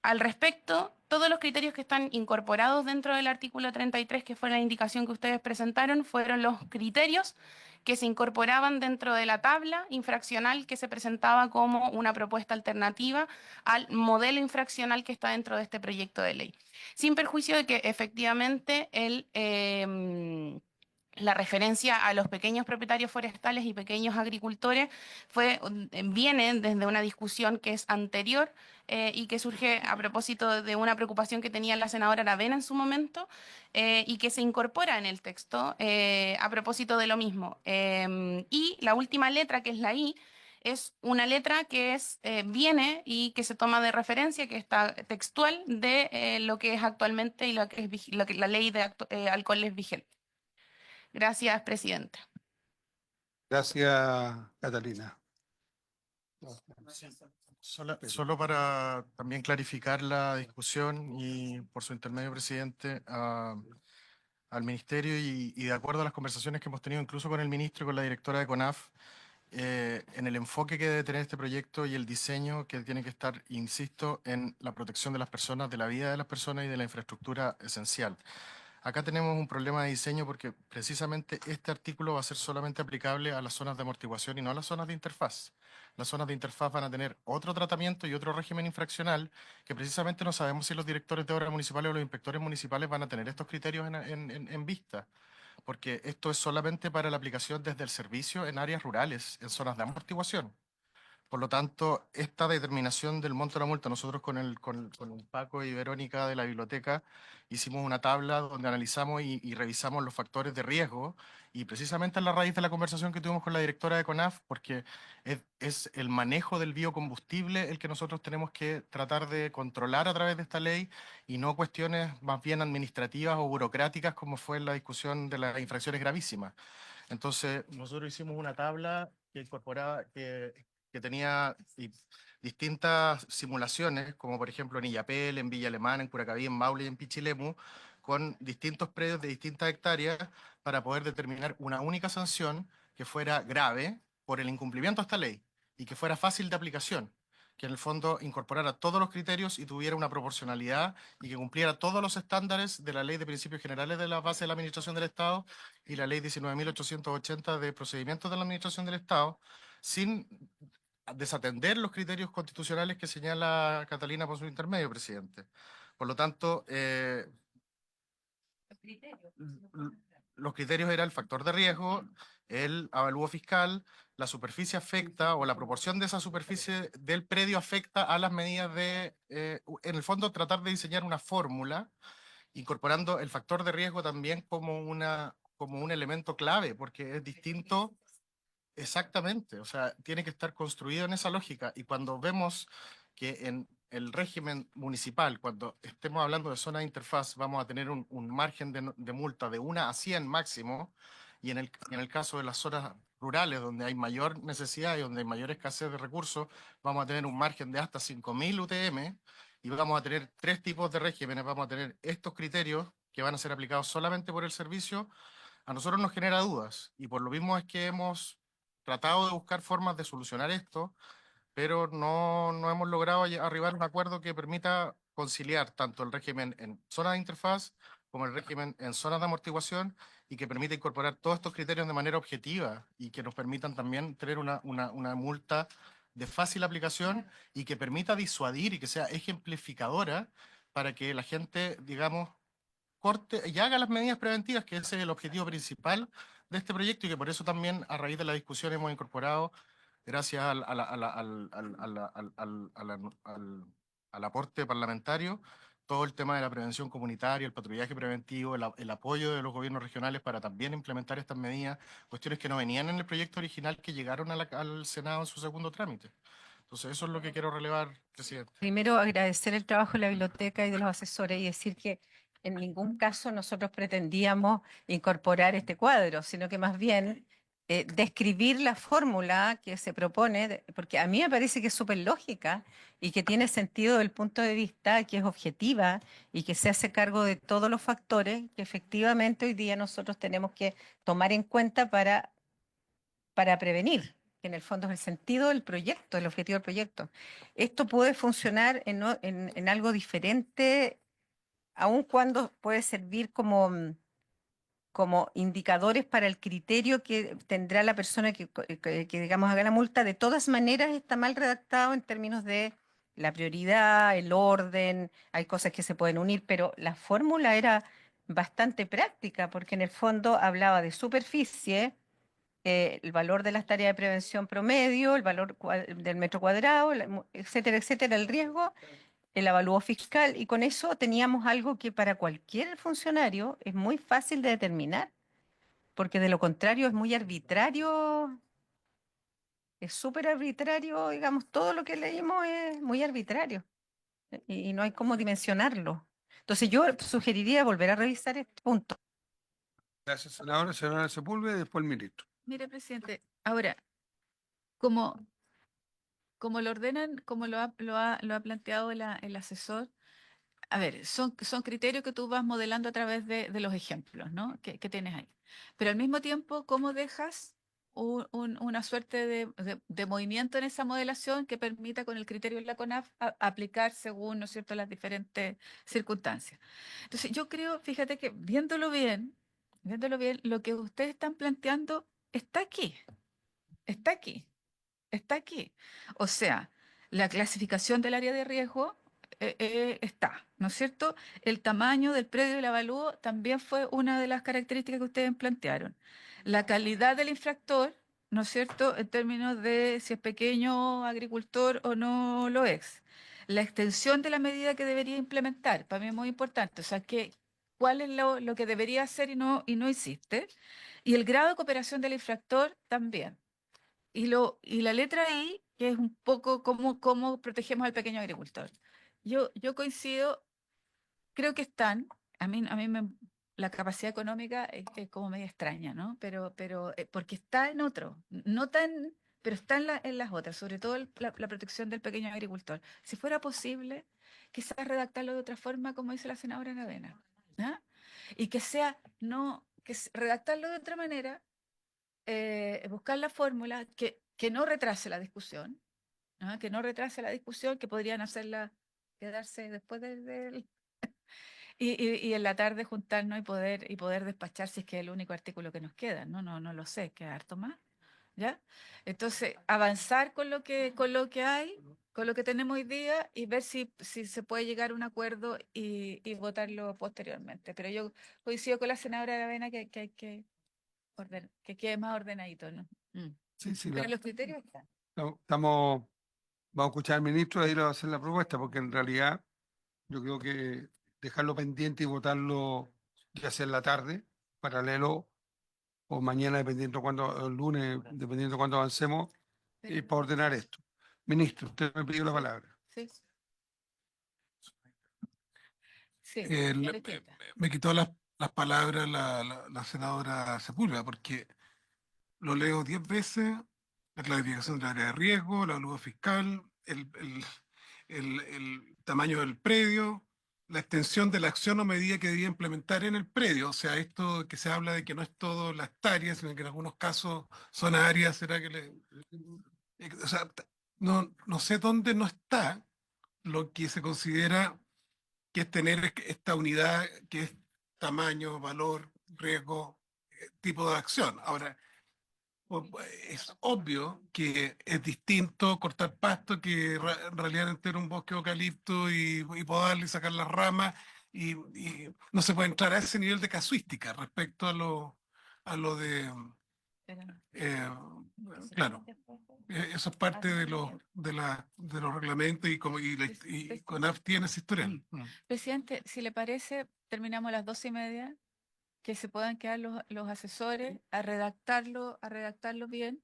Al respecto, todos los criterios que están incorporados dentro del artículo 33, que fue la indicación que ustedes presentaron, fueron los criterios que se incorporaban dentro de la tabla infraccional que se presentaba como una propuesta alternativa al modelo infraccional que está dentro de este proyecto de ley. Sin perjuicio de que efectivamente la referencia a los pequeños propietarios forestales y pequeños agricultores viene desde una discusión que es anterior y que surge a propósito de una preocupación que tenía la senadora Aravena en su momento y que se incorpora en el texto a propósito de lo mismo. Y la última letra, que es la I, es una letra que viene y que se toma de referencia, que está textual de lo que es actualmente y lo que es lo que la ley de alcoholes vigente. Gracias, presidente. Gracias, Catalina. Solo para también clarificar la discusión y por su intermedio, presidente, al ministerio y de acuerdo a las conversaciones que hemos tenido incluso con el ministro y con la directora de CONAF, en el enfoque que debe tener este proyecto y el diseño que tiene que estar, insisto, en la protección de las personas, de la vida de las personas y de la infraestructura esencial. Acá tenemos un problema de diseño porque precisamente este artículo va a ser solamente aplicable a las zonas de amortiguación y no a las zonas de interfaz. Las zonas de interfaz van a tener otro tratamiento y otro régimen infraccional que precisamente no sabemos si los directores de obras municipales o los inspectores municipales van a tener estos criterios en vista, porque esto es solamente para la aplicación desde el servicio en áreas rurales, en zonas de amortiguación. Por lo tanto, esta determinación del monto de la multa, nosotros con Paco y Verónica de la biblioteca hicimos una tabla donde analizamos y revisamos los factores de riesgo y precisamente a la raíz de la conversación que tuvimos con la directora de CONAF, porque es el manejo del biocombustible el que nosotros tenemos que tratar de controlar a través de esta ley y no cuestiones más bien administrativas o burocráticas como fue en la discusión de las infracciones gravísimas. Entonces, nosotros hicimos una tabla que incorporaba, que tenía distintas simulaciones, como por ejemplo en Illapel, en Villa Alemana, en Curacaví, en Maule y en Pichilemu, con distintos predios de distintas hectáreas para poder determinar una única sanción que fuera grave por el incumplimiento de esta ley y que fuera fácil de aplicación, que en el fondo incorporara todos los criterios y tuviera una proporcionalidad y que cumpliera todos los estándares de la Ley de Principios Generales de la Base de la Administración del Estado y la Ley 19.880 de Procedimientos de la Administración del Estado, sin desatender los criterios constitucionales que señala Catalina por su intermedio, presidente. Por lo tanto, los criterios eran el factor de riesgo, el avalúo fiscal, la superficie afecta o la proporción de esa superficie del predio afecta a las medidas de, en el fondo, tratar de diseñar una fórmula incorporando el factor de riesgo también como un elemento clave, porque es distinto. Exactamente, o sea, tiene que estar construido en esa lógica. Y cuando vemos que en el régimen municipal, cuando estemos hablando de zona de interfaz, vamos a tener un margen de multa de 1 a 100 máximo, y en el caso de las zonas rurales, donde hay mayor necesidad y donde hay mayor escasez de recursos, vamos a tener un margen de hasta 5.000 UTM, y vamos a tener 3 tipos de regímenes. Vamos a tener estos criterios que van a ser aplicados solamente por el servicio. A nosotros nos genera dudas, y por lo mismo es que hemos tratado de buscar formas de solucionar esto, pero no hemos logrado arribar a un acuerdo que permita conciliar tanto el régimen en zonas de interfaz como el régimen en zonas de amortiguación y que permita incorporar todos estos criterios de manera objetiva y que nos permitan también tener una multa de fácil aplicación y que permita disuadir y que sea ejemplificadora para que la gente, digamos, corte y haga las medidas preventivas, que ese es el objetivo principal de este proyecto y que por eso también a raíz de la discusión hemos incorporado, gracias al aporte parlamentario, todo el tema de la prevención comunitaria, el patrullaje preventivo, el apoyo de los gobiernos regionales para también implementar estas medidas, cuestiones que no venían en el proyecto original que llegaron al Senado en su segundo trámite. Entonces eso es lo que quiero relevar, presidente. Primero, agradecer el trabajo de la biblioteca y de los asesores y decir que en ningún caso nosotros pretendíamos incorporar este cuadro, sino que más bien describir la fórmula que se propone, porque a mí me parece que es súper lógica y que tiene sentido desde el punto de vista que es objetiva y que se hace cargo de todos los factores que efectivamente hoy día nosotros tenemos que tomar en cuenta para prevenir, que en el fondo es el sentido del proyecto, el objetivo del proyecto. Esto puede funcionar en algo diferente, aun cuando puede servir como como indicadores para el criterio que tendrá la persona que, digamos, haga la multa. De todas maneras, está mal redactado en términos de la prioridad, el orden, hay cosas que se pueden unir, pero la fórmula era bastante práctica, porque en el fondo hablaba de superficie, el valor de las tareas de prevención promedio, el valor del metro cuadrado, etcétera, etcétera, el riesgo, el avalúo fiscal, y con eso teníamos algo que para cualquier funcionario es muy fácil de determinar, porque de lo contrario es muy arbitrario, es súper arbitrario, digamos, todo lo que leímos es muy arbitrario y no hay cómo dimensionarlo. Entonces yo sugeriría volver a revisar este punto. Gracias, senadora. Senadora Sepúlveda y después el ministro. Mire, presidente, ahora, como, como lo ordenan, como lo ha planteado el asesor, a ver, son criterios que tú vas modelando a través de los ejemplos, ¿no? Que tienes ahí. Pero al mismo tiempo, ¿cómo dejas una suerte de movimiento en esa modelación que permita con el criterio de la CONAF aplicar según, ¿no es cierto?, las diferentes circunstancias? Entonces, yo creo, fíjate que viéndolo bien, lo que ustedes están planteando está aquí, está aquí, está aquí. O sea, la clasificación del área de riesgo está, ¿no es cierto? El tamaño del predio del avalúo también fue una de las características que ustedes plantearon. La calidad del infractor, ¿no es cierto?, en términos de si es pequeño agricultor o no lo es. La extensión de la medida que debería implementar, para mí es muy importante. O sea, cuál es lo que debería hacer y no hiciste. Y el grado de cooperación del infractor también. Y la letra I, que es un poco cómo protegemos al pequeño agricultor. Yo coincido, creo que la capacidad económica es como media extraña, ¿no? Pero porque está en otro, no tan, pero está en las otras, sobre todo la protección del pequeño agricultor. Si fuera posible, quizás redactarlo de otra forma, como dice la senadora Aravena, ¿ah? Y que sea, no, redactarlo de otra manera, buscar la fórmula que no retrase la discusión, ¿ah? Que no retrase la discusión, que podrían hacerla quedarse después y en la tarde juntarnos y poder despachar si es que es el único artículo que nos queda, no lo sé, queda harto más, ¿ya? Entonces, avanzar con lo que hay, con lo que tenemos hoy día y ver si se puede llegar a un acuerdo y votarlo posteriormente. Pero yo coincido con la senadora Aravena que hay que quede más ordenadito, ¿no? Sí, sí, Pero los criterios están. vamos a escuchar al ministro y ahí le va a hacer la propuesta, porque en realidad yo creo que dejarlo pendiente y votarlo ya sea en la tarde, paralelo, o mañana, dependiendo cuándo, o el lunes, dependiendo cuándo avancemos, para ordenar esto. Ministro, usted me pidió la palabra. Sí. Sí, El- la me, distinta. me quitó las palabras la senadora Sepúlveda, porque lo leo 10 veces, la clasificación del área de riesgo, la evaluación fiscal, el tamaño del predio, la extensión de la acción o medida que debía implementar en el predio. O sea, esto que se habla de que no es todo las hectáreas, sino que en algunos casos son áreas, ¿será que o sea, no sé dónde no está lo que se considera que es tener esta unidad que es tamaño, valor, riesgo, tipo de acción. Ahora, es obvio que es distinto cortar pasto que en realidad entero un bosque de eucalipto y podarle y sacar las ramas y no se puede entrar a ese nivel de casuística respecto a lo de, Pero no, eh, que se claro, queden después eso es parte de los, bien. de los reglamentos y CONAF tiene ese historial. Presidente, si le parece, terminamos a las 12:30, que se puedan quedar los asesores a redactarlo bien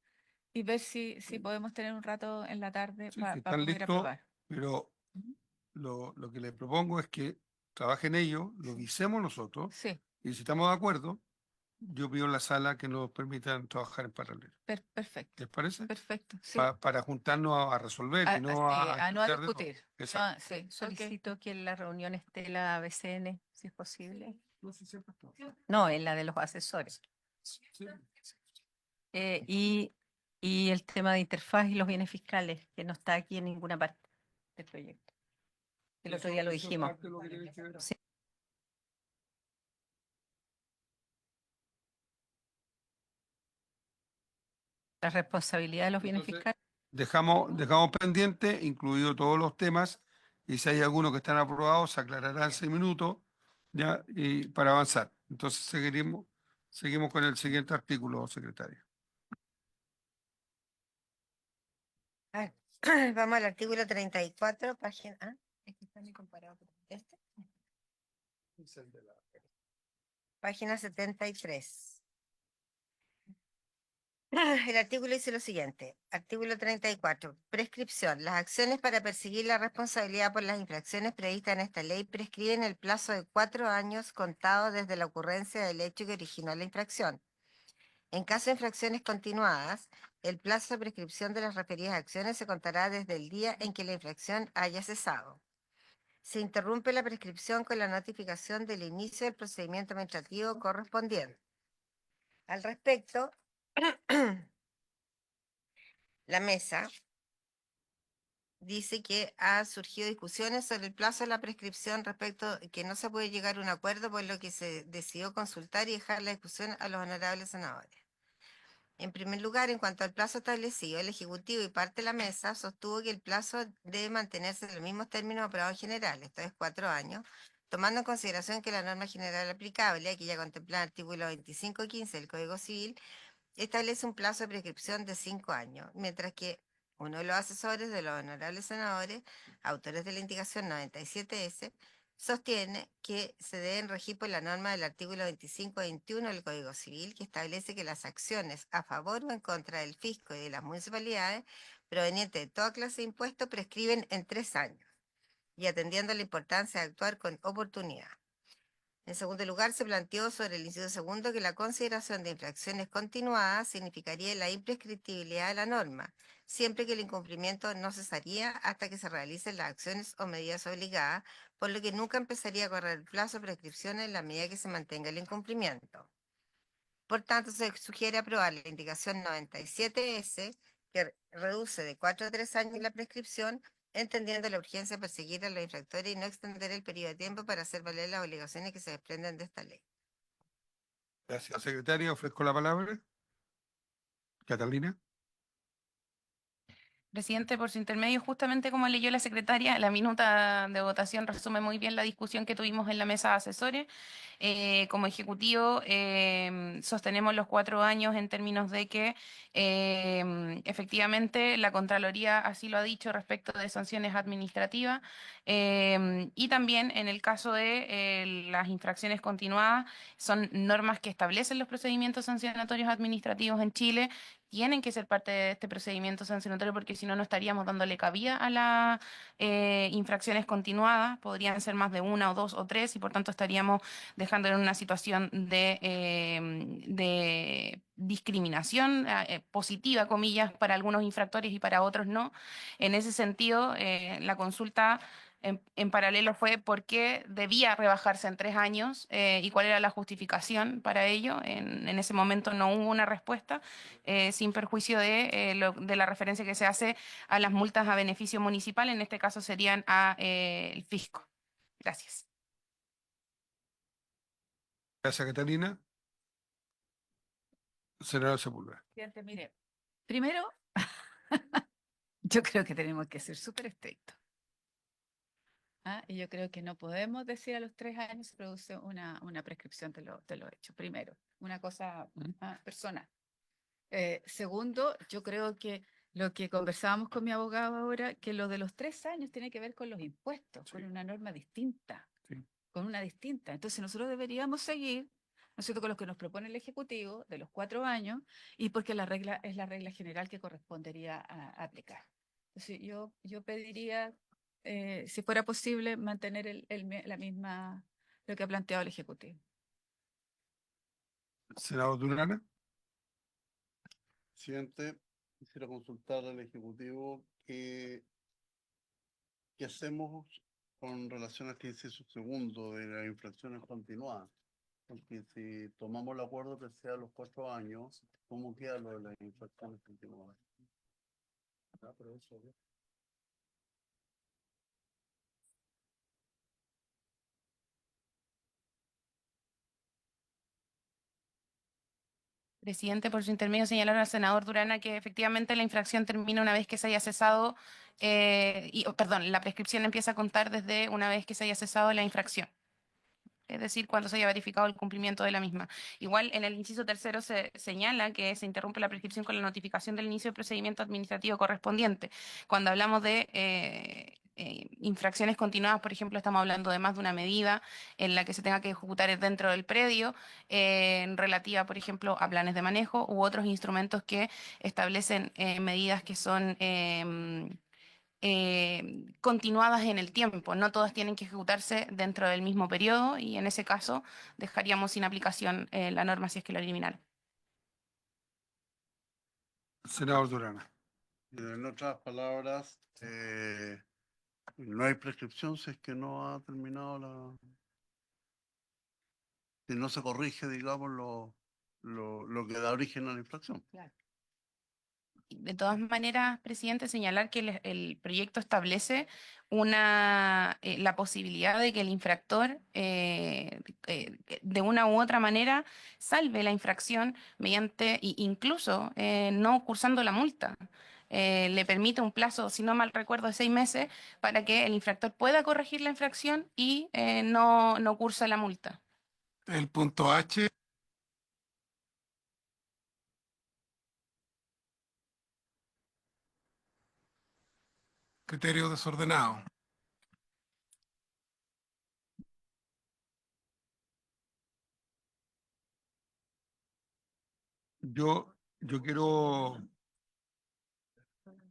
y ver si podemos tener un rato en la tarde Sí, para que están poder listos, aprobar. pero Ujú. lo que le propongo es que trabajen ellos, lo visemos nosotros, Sí, y si estamos de acuerdo, yo pido en la sala que nos permitan trabajar en paralelo. perfecto, ¿Les parece? perfecto. Sí, Para juntarnos a resolver y no sí, a no a estudiar de todo. discutir. Exacto. No, sí, ok. Solicito que en la reunión esté la BCN, si es posible. No, en la de los asesores. Y el tema de interfaz y los bienes fiscales, que no está aquí en ninguna parte del proyecto. El otro día lo dijimos. Sí. La responsabilidad de los bienes Entonces, fiscales. dejamos pendiente, incluido todos los temas, y si hay algunos que están aprobados, se aclararán en 6 minutos, ya, y para avanzar. Entonces seguimos con el siguiente artículo, secretario. Ah, vamos al artículo 34, página. Es que está muy comparado con este. Página 73. El artículo dice lo siguiente. Artículo 34. Prescripción. Las acciones para perseguir la responsabilidad por las infracciones previstas en esta ley prescriben el plazo de 4 años contado desde la ocurrencia del hecho que originó la infracción. En caso de infracciones continuadas, el plazo de prescripción de las referidas acciones se contará desde el día en que la infracción haya cesado. Se interrumpe la prescripción con la notificación del inicio del procedimiento administrativo correspondiente. Al respecto, la mesa dice que ha surgido discusiones sobre el plazo de la prescripción respecto que no se puede llegar a un acuerdo, por lo que se decidió consultar y dejar la discusión a los honorables senadores. En primer lugar, en cuanto al plazo establecido, el Ejecutivo y parte de la mesa sostuvo que el plazo debe mantenerse en los mismos términos aprobados en general, esto es 4 años, tomando en consideración que la norma general aplicable, aquí ya contemplada el artículo 25.15 del Código Civil, establece un plazo de prescripción de 5 años, mientras que uno de los asesores de los honorables senadores, autores de la indicación 97S, sostiene que se deben regir por la norma del artículo 25.21 del Código Civil, que establece que las acciones a favor o en contra del fisco y de las municipalidades provenientes de toda clase de impuestos prescriben en 3 años, y atendiendo a la importancia de actuar con oportunidad. En segundo lugar, se planteó sobre el inciso segundo que la consideración de infracciones continuadas significaría la imprescriptibilidad de la norma, siempre que el incumplimiento no cesaría hasta que se realicen las acciones o medidas obligadas, por lo que nunca empezaría a correr el plazo de prescripción en la medida que se mantenga el incumplimiento. Por tanto, se sugiere aprobar la indicación 97S, que reduce de 4 a 3 años la prescripción, entendiendo la urgencia de perseguir a los infractores y no extender el periodo de tiempo para hacer valer las obligaciones que se desprenden de esta ley. Gracias, secretario. Ofrezco la palabra. Catalina. Presidente, por su intermedio, justamente como leyó la secretaria, la minuta de votación resume muy bien la discusión que tuvimos en la mesa de asesores. Como ejecutivo, sostenemos los 4 años en términos de que efectivamente la Contraloría así lo ha dicho respecto de sanciones administrativas, y también en el caso de las infracciones continuadas, son normas que establecen los procedimientos sancionatorios administrativos en Chile, tienen que ser parte de este procedimiento sancionatorio porque si no, no estaríamos dándole cabida a las infracciones continuadas. Podrían ser más de 1 o 2 o 3 y por tanto estaríamos dejando en una situación de discriminación positiva, comillas, para algunos infractores y para otros no. En ese sentido, la consulta en paralelo fue por qué debía rebajarse en 3 años y cuál era la justificación para ello. En ese momento no hubo una respuesta, sin perjuicio de la referencia que se hace a las multas a beneficio municipal, en este caso serían a el fisco. Gracias. Gracias, Catalina. Senador Sepúlveda. Presidente, mire, primero, yo creo que tenemos que ser súper estrictos. ¿Ah? Y yo creo que no podemos decir a los 3 años se produce una prescripción de lo hecho. Primero, una cosa personal. Segundo, yo creo que lo que conversábamos con mi abogado ahora, que lo de los 3 años tiene que ver con los impuestos, con una norma distinta, Sí. con una distinta. Entonces nosotros deberíamos seguir, ¿no es cierto?, con lo que nos propone el Ejecutivo de los 4 años y porque la regla es la regla general que correspondería a aplicar. Entonces yo pediría, si fuera posible, mantener la misma, lo que ha planteado el Ejecutivo. Senador Durana. Presidente, quisiera consultar al Ejecutivo qué hacemos con relación a este inciso segundo de las infracciones continuadas. Porque si tomamos el acuerdo que sea los 4 años, ¿cómo queda lo de las infracciones continuadas? Presidente, por su intermedio, señalar al senador Durana que efectivamente la infracción termina una vez que se haya cesado, perdón, la prescripción empieza a contar desde una vez que se haya cesado la infracción, es decir, cuando se haya verificado el cumplimiento de la misma. Igual en el inciso tercero se señala que se interrumpe la prescripción con la notificación del inicio del procedimiento administrativo correspondiente. Cuando hablamos de infracciones continuadas, por ejemplo, estamos hablando de más de una medida en la que se tenga que ejecutar dentro del predio, relativa, por ejemplo, a planes de manejo u otros instrumentos que establecen medidas que son continuadas en el tiempo. No todas tienen que ejecutarse dentro del mismo periodo y en ese caso dejaríamos sin aplicación la norma si es que lo eliminaran. Senador Durana. En otras palabras, no hay prescripción si es que no ha terminado si no se corrige, digamos, lo que da origen a la infracción. De todas maneras, presidente, señalar que el proyecto establece la posibilidad de que el infractor, de una u otra manera, salve la infracción mediante, incluso no cursando la multa. Le permite un plazo, si no mal recuerdo, de 6 meses para que el infractor pueda corregir la infracción y no cursa la multa. El punto H. Criterio desordenado. Yo quiero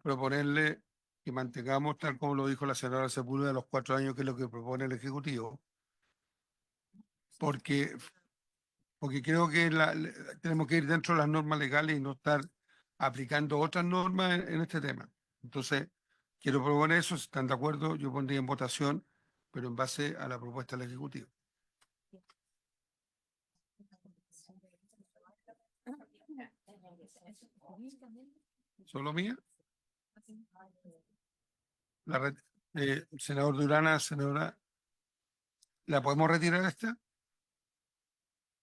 proponerle que mantengamos, tal como lo dijo la senadora Sepúlveda, los 4 años, que es lo que propone el Ejecutivo, porque, porque creo que tenemos que ir dentro de las normas legales y no estar aplicando otras normas en este tema. Entonces, quiero proponer eso, si están de acuerdo, yo pondría en votación, pero en base a la propuesta del Ejecutivo. ¿Solo mía? Senador Durana, senadora, ¿la podemos retirar esta?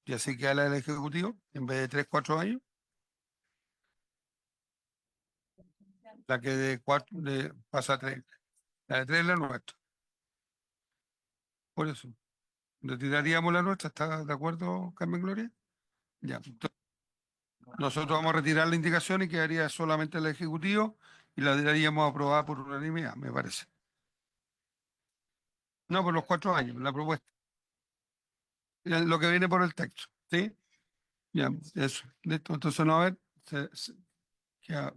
Y así queda la del Ejecutivo, en vez de 3, 4 años. La que de 4 pasa a 3. La de 3 es la nuestra. Por eso. Retiraríamos la nuestra. ¿Está de acuerdo, Carmen Gloria? Ya. Entonces, nosotros vamos a retirar la indicación y quedaría solamente el Ejecutivo y la daríamos aprobada por unanimidad, me parece. No, por los 4 años, la propuesta. Lo que viene por el texto. ¿Sí? Ya, eso. Listo. Entonces, no, a ver. Queda-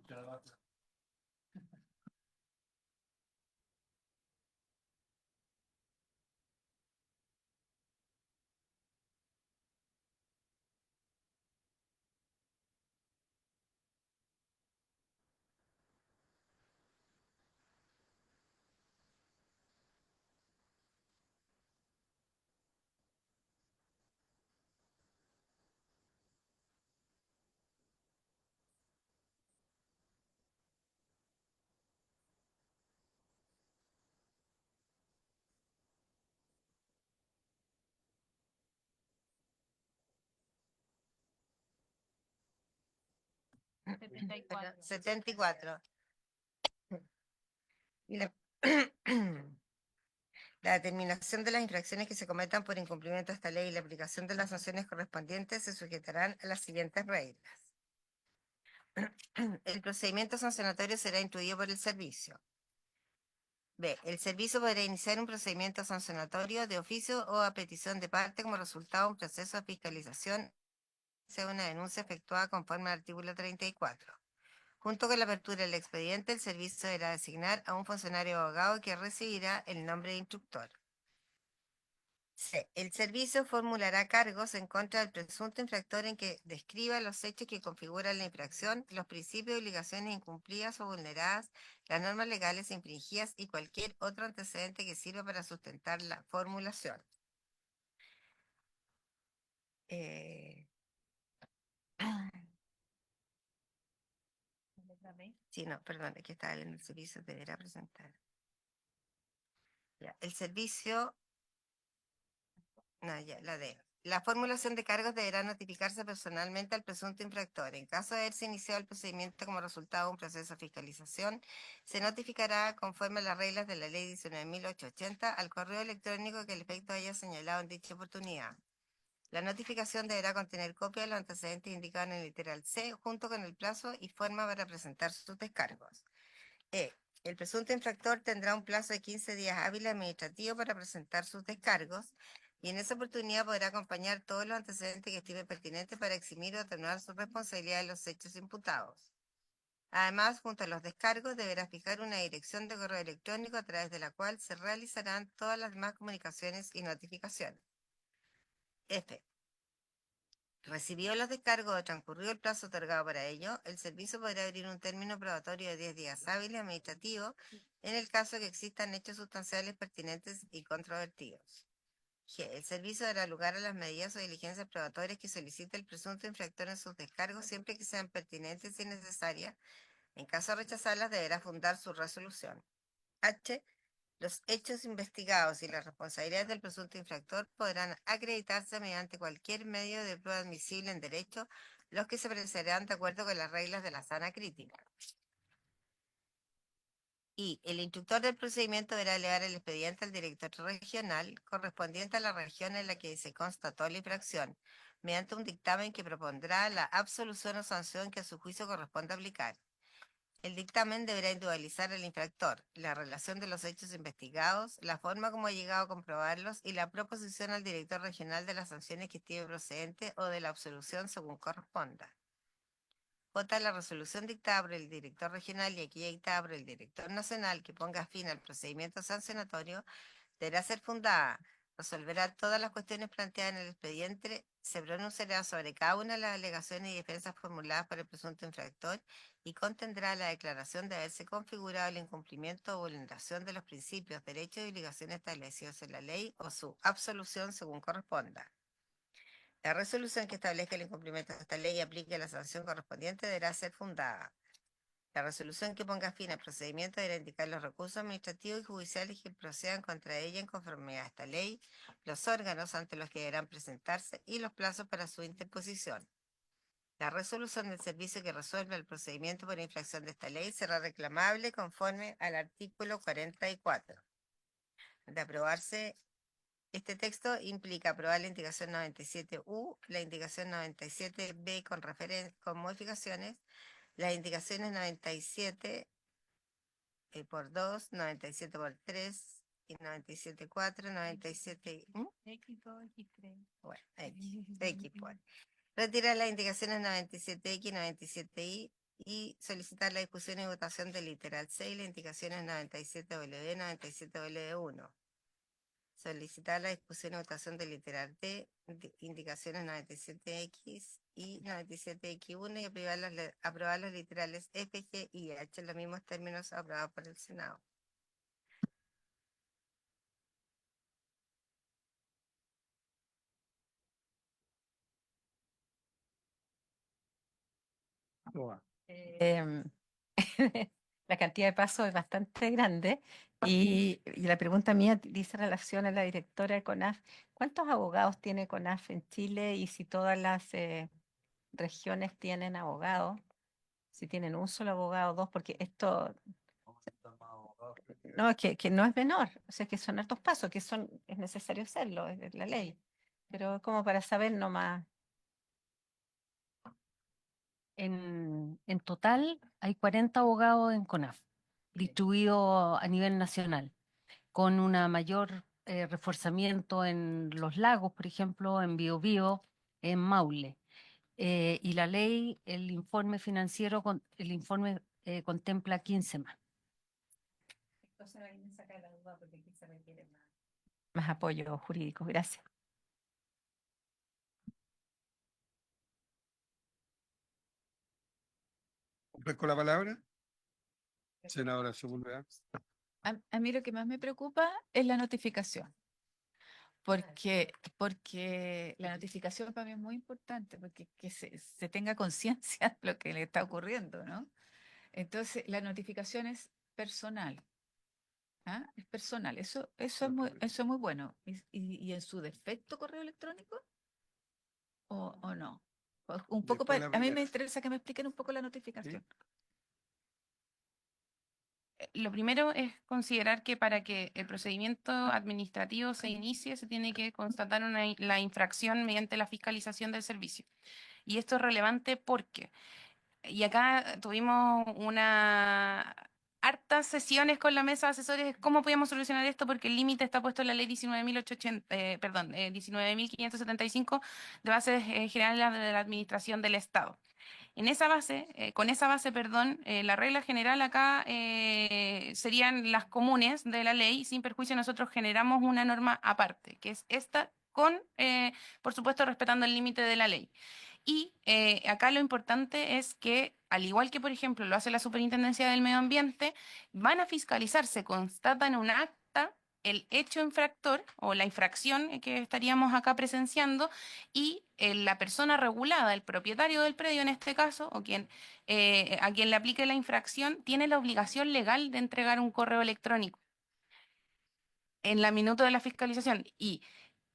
74. Y la, la determinación de las infracciones que se cometan por incumplimiento de esta ley y la aplicación de las sanciones correspondientes se sujetarán a las siguientes reglas. El procedimiento sancionatorio será instruido por el servicio. B. El servicio podrá iniciar un procedimiento sancionatorio de oficio o a petición de parte como resultado de un proceso de fiscalización, sea una denuncia efectuada conforme al artículo 34. Junto con la apertura del expediente, el servicio deberá designar a un funcionario abogado que recibirá el nombre de instructor. C. El servicio formulará cargos en contra del presunto infractor en que describa los hechos que configuran la infracción, los principios y obligaciones incumplidas o vulneradas, las normas legales infringidas y cualquier otro antecedente que sirva para sustentar la formulación. Sí, no, perdón, aquí estaba en el servicio, deberá presentar. Ya, el servicio, no, ya, la D. La formulación de cargos deberá notificarse personalmente al presunto infractor. En caso de haberse iniciado el procedimiento como resultado de un proceso de fiscalización, se notificará conforme a las reglas de la Ley 19.880 al correo electrónico que el efecto haya señalado en dicha oportunidad. La notificación deberá contener copia de los antecedentes indicados en el literal C, junto con el plazo y forma para presentar sus descargos. E. El presunto infractor tendrá un plazo de 15 días hábiles administrativos para presentar sus descargos y en esa oportunidad podrá acompañar todos los antecedentes que estime pertinentes para eximir o atenuar su responsabilidad de los hechos imputados. Además, junto a los descargos, deberá fijar una dirección de correo electrónico a través de la cual se realizarán todas las demás comunicaciones y notificaciones. F. Recibido los descargos o transcurrido el plazo otorgado para ello, el servicio podrá abrir un término probatorio de 10 días hábiles administrativos en el caso que existan hechos sustanciales pertinentes y controvertidos. G. El servicio dará lugar a las medidas o diligencias probatorias que solicite el presunto infractor en sus descargos siempre que sean pertinentes y necesarias. En caso de rechazarlas, deberá fundar su resolución. H. Los hechos investigados y las responsabilidades del presunto infractor podrán acreditarse mediante cualquier medio de prueba admisible en derecho, los que se apreciarán de acuerdo con las reglas de la sana crítica. Y el instructor del procedimiento deberá elevar el expediente al director regional correspondiente a la región en la que se constató la infracción, mediante un dictamen que propondrá la absolución o sanción que a su juicio corresponde aplicar. El dictamen deberá individualizar al infractor, la relación de los hechos investigados, la forma como ha llegado a comprobarlos y la proposición al director regional de las sanciones que estime procedente o de la absolución según corresponda. J. La resolución dictada por el director regional y aquella dictada por el director nacional que ponga fin al procedimiento sancionatorio deberá ser fundada, resolverá todas las cuestiones planteadas en el expediente, se pronunciará sobre cada una de las alegaciones y defensas formuladas por el presunto infractor y contendrá la declaración de haberse configurado el incumplimiento o vulneración de los principios, derechos y obligaciones establecidos en la ley o su absolución según corresponda. La resolución que establezca el incumplimiento de esta ley y aplique la sanción correspondiente deberá ser fundada. La resolución que ponga fin al procedimiento deberá indicar los recursos administrativos y judiciales que procedan contra ella en conformidad a esta ley, los órganos ante los que deberán presentarse y los plazos para su interposición. La resolución del servicio que resuelva el procedimiento por infracción de esta ley será reclamable conforme al artículo 44. De aprobarse este texto implica aprobar la indicación 97U, la indicación 97B con modificaciones, las indicaciones 97 por 2, 97 por 3 y 97.4, 97... X2, X3. Bueno, X pues. Retirar las indicaciones 97X y 97Y y solicitar la discusión y votación del literal C y las indicaciones 97W, 97W1. Solicitar la discusión y votación del literal D, indicaciones 97X y 97X1 y aprobar los literales F, G y H en los mismos términos aprobados por el Senado. Em, la cantidad de pasos es bastante grande y la pregunta mía dice relación a la directora de CONAF. ¿Cuántos abogados tiene CONAF en Chile y si todas las regiones tienen abogados? Si tienen un solo abogado, dos, porque esto no, que no es menor, o sea, que son altos pasos, es necesario hacerlo, es la ley, pero como para saber nomás. En total hay 40 abogados en CONAF, distribuidos a nivel nacional, con una mayor reforzamiento en los lagos, por ejemplo, en Biobío, en Maule. Y la ley, el informe financiero, el informe contempla 15 más. Entonces ahí me saca la duda porque aquí se requiere más apoyo jurídico. Gracias. ¿Ofrezco la palabra? Senadora Sepúlveda. A mí lo que más me preocupa es la notificación, porque la notificación para mí es muy importante, porque que se tenga conciencia de lo que le está ocurriendo, ¿no? Entonces, la notificación es personal, ¿ah? Es personal, eso es muy bueno. Y en su defecto correo electrónico, o no? Un poco Después la a mí me primera. interesa que me expliquen un poco la notificación. Lo primero es considerar que para que el procedimiento administrativo se inicie, se tiene que constatar la infracción mediante la fiscalización del servicio. Y esto es relevante porque, y acá tuvimos hartas sesiones con la mesa de asesores, cómo podíamos solucionar esto, porque el límite está puesto en la ley 19.575 de bases generales de la administración del Estado. En esa base, con esa base, perdón, la regla general acá serían las comunes de la ley. Sin perjuicio, nosotros generamos una norma aparte, que es esta, por supuesto, respetando el límite de la ley. Y acá lo importante es que, al igual que, por ejemplo, lo hace la Superintendencia del Medio Ambiente, van a fiscalizar, se constata en un acta el hecho infractor o la infracción que estaríamos acá presenciando y la persona regulada, el propietario del predio en este caso, o a quien le aplique la infracción, tiene la obligación legal de entregar un correo electrónico en la minuto de la fiscalización. Y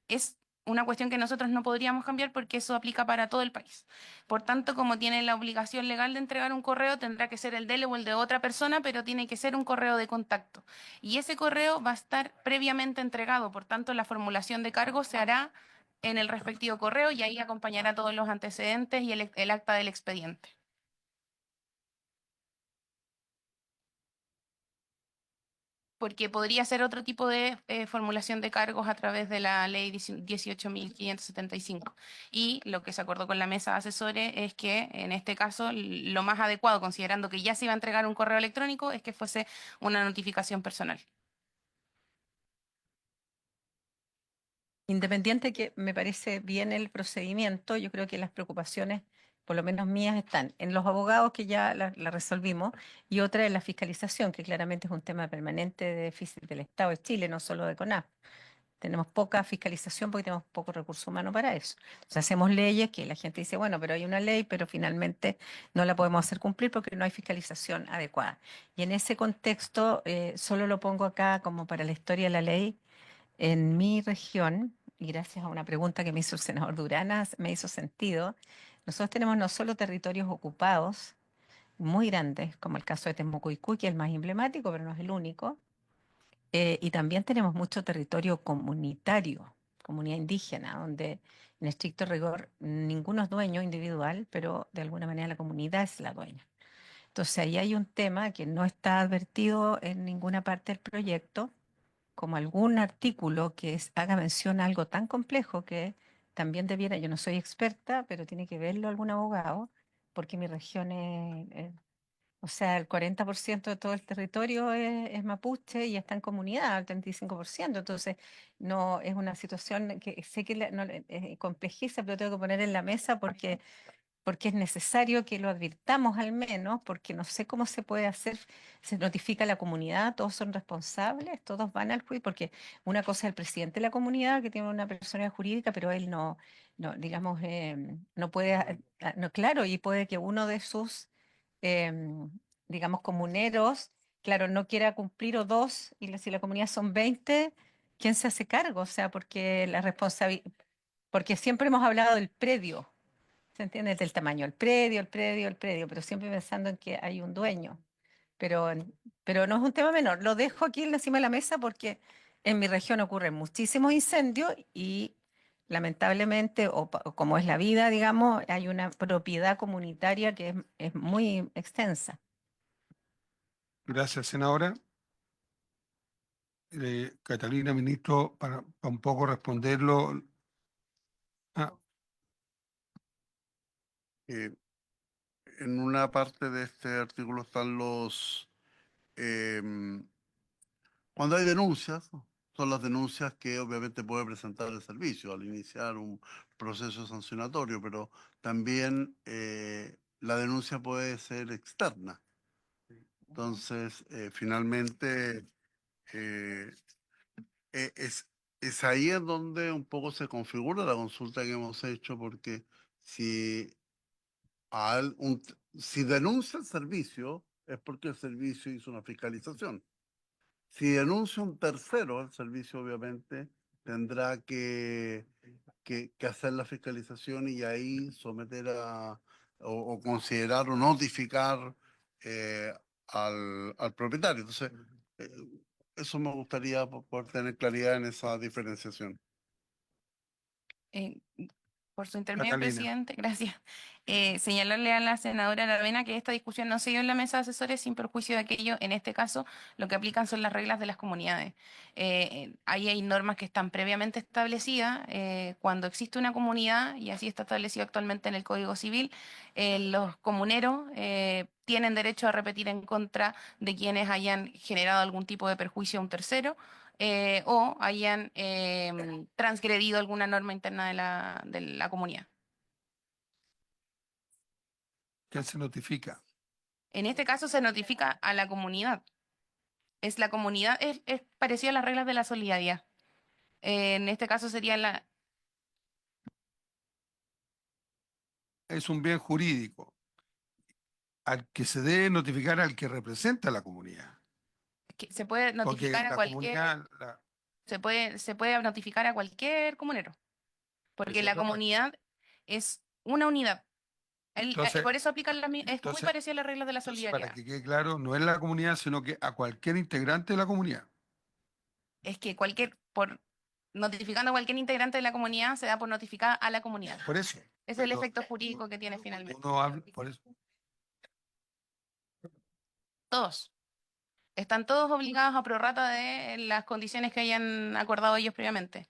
es una cuestión que nosotros no podríamos cambiar porque eso aplica para todo el país. Por tanto, como tiene la obligación legal de entregar un correo, tendrá que ser el de él o el de otra persona, pero tiene que ser un correo de contacto. Y ese correo va a estar previamente entregado, por tanto, la formulación de cargo se hará en el respectivo correo y ahí acompañará todos los antecedentes y el acta del expediente. Porque podría ser otro tipo de formulación de cargos a través de la ley 18.575. Y lo que se acordó con la mesa de asesores es que en este caso lo más adecuado, considerando que ya se iba a entregar un correo electrónico, es que fuese una notificación personal. Independiente que me parece bien el procedimiento, yo creo que las preocupaciones, por lo menos mías, están en los abogados, que ya la resolvimos, y otra en la fiscalización, que claramente es un tema permanente de déficit del Estado de Chile, no solo de CONAF. Tenemos poca fiscalización porque tenemos poco recurso humano para eso. Entonces hacemos leyes que la gente dice, bueno, pero hay una ley, pero finalmente no la podemos hacer cumplir porque no hay fiscalización adecuada. Y en ese contexto, solo lo pongo acá como para la historia de la ley. En mi región, y gracias a una pregunta que me hizo el senador Duranas, me hizo sentido, nosotros tenemos no solo territorios ocupados muy grandes, como el caso de Temucuicú, que es el más emblemático, pero no es el único, y también tenemos mucho territorio comunitario, comunidad indígena, donde en estricto rigor ninguno es dueño individual, pero de alguna manera la comunidad es la dueña. Entonces ahí hay un tema que no está advertido en ninguna parte del proyecto, como algún artículo que haga mención a algo tan complejo que también debiera, yo no soy experta, pero tiene que verlo algún abogado, porque mi región o sea, el 40% de todo el territorio es mapuche y está en comunidad, el 35%. Entonces, no es una situación que sé que no, complejiza, pero tengo que poner en la mesa porque es necesario que lo advirtamos al menos, porque no sé cómo se puede hacer, se notifica a la comunidad, todos son responsables, todos van al juicio, porque una cosa es el presidente de la comunidad que tiene una personalidad jurídica, pero él digamos, no puede, no, claro, y puede que uno de sus, digamos, comuneros, claro, no quiera cumplir o dos, y si la comunidad son 20, ¿quién se hace cargo? O sea, porque la responsabilidad, porque siempre hemos hablado del predio. ¿Se entiende? Del tamaño, el predio, pero siempre pensando en que hay un dueño. Pero, pero no es un tema menor. Lo dejo aquí encima de la mesa porque en mi región ocurren muchísimos incendios y lamentablemente, o como es la vida, digamos, hay una propiedad comunitaria que es muy extensa. Gracias, senadora. Catalina, ministro, para un poco responderlo. Ah, Eh, en una parte de este artículo están em, cuando hay denuncias, son las denuncias que obviamente puede presentar el servicio al iniciar un proceso sancionatorio, pero también la denuncia puede ser externa. Entonces, finalmente, eh, e- es, es ahí en donde un poco se configura la consulta que hemos hecho, porque si, si denuncia el servicio, es porque el servicio hizo una fiscalización. Si denuncia un tercero, el servicio obviamente tendrá que hacer la fiscalización y ahí someter o considerar o notificar al propietario. Entonces, eh, eso me gustaría poder tener claridad en esa diferenciación. Eh, por su intermedio, Catalina. presidente, gracias. Señalarle a la senadora Aravena que esta discusión no se dio en la mesa de asesores sin perjuicio de aquello. En este caso, lo que aplican son las reglas de las comunidades. Ahí hay normas que están previamente establecidas. Cuando existe una comunidad, y así está establecido actualmente en el Código Civil, los comuneros tienen derecho a repetir en contra de quienes hayan generado algún tipo de perjuicio a un tercero o hayan transgredido alguna norma interna de la comunidad. ¿Quién se notifica? En este caso se notifica a la comunidad. Es la comunidad, es parecido a las reglas de la solidaridad. En este caso sería Es un bien jurídico al que se debe notificar al que representa a la comunidad. que se puede Porque notificar a la cualquier, comunidad, se puede notificar a cualquier comunero, porque la Exacto. comunidad es una unidad. Entonces, Por eso aplican es muy entonces, parecido a las reglas de la para solidaridad. que quede claro, no es la comunidad, sino que a cualquier integrante de la comunidad. Es que por notificando a cualquier integrante de la comunidad se da por notificada a la comunidad. Por eso. Ese es el Pero efecto jurídico que tiene finalmente. uno habla, por eso. Todos. Están todos obligados a prorrata de las condiciones que hayan acordado ellos previamente.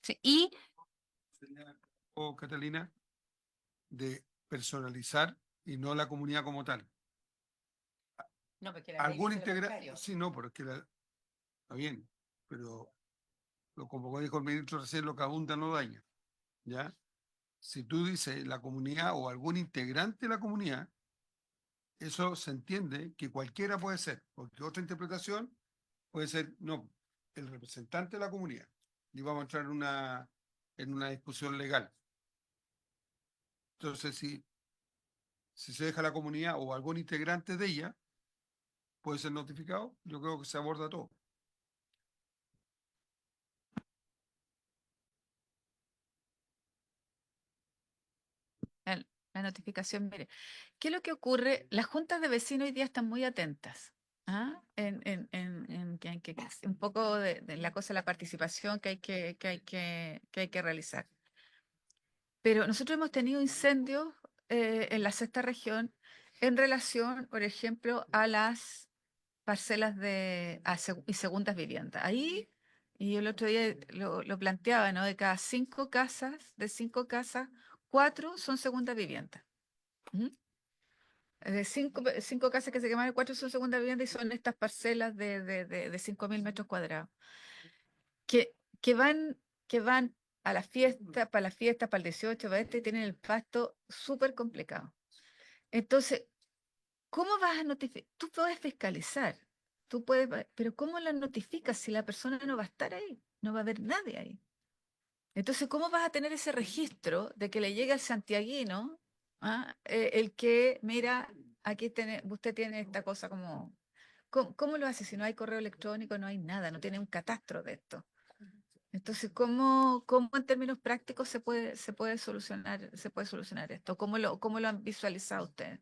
Sí, y O Catalina, de personalizar y no la comunidad como tal. No, porque Algún integrante, sí, no, porque está bien, pero como dijo el ministro recién, lo que abunda no daña, ¿ya? Si tú dices la comunidad o algún integrante de la comunidad, eso se entiende que cualquiera puede ser, porque otra interpretación puede ser, no, el representante de la comunidad. Y vamos a entrar en una discusión legal. Entonces, si se deja la comunidad o algún integrante de ella, puede ser notificado, yo creo que se aborda todo. La notificación, mire, ¿qué es lo que ocurre? Las juntas de vecinos hoy día están muy atentas. ¿Ah? En que hay que un poco de la cosa de la participación que hay que realizar. Pero nosotros hemos tenido incendios en la sexta región en relación, por ejemplo, a las parcelas y segundas viviendas. Ahí, y el otro día lo planteaba, ¿no? De cada 5 casas, de 5 casas, 4 son segundas viviendas. ¿Mm? De 5 casas que se quemaron, 4 son segundas viviendas y son estas parcelas de 5.000 metros cuadrados. Que, que van, que van a la fiesta, para el 18, para este, tienen el pasto súper complicado. Entonces, ¿cómo vas a notificar? Tú puedes fiscalizar, pero ¿cómo la notificas si la persona no va a estar ahí? No va a haber nadie ahí. Entonces, ¿cómo vas a tener ese registro de que le llegue al santiaguino el que, mira, usted tiene esta cosa como... ¿Cómo lo hace si no hay correo electrónico, no hay nada, no tiene un catastro de esto? Entonces, ¿cómo en términos prácticos se puede solucionar esto? ¿Cómo lo han visualizado ustedes?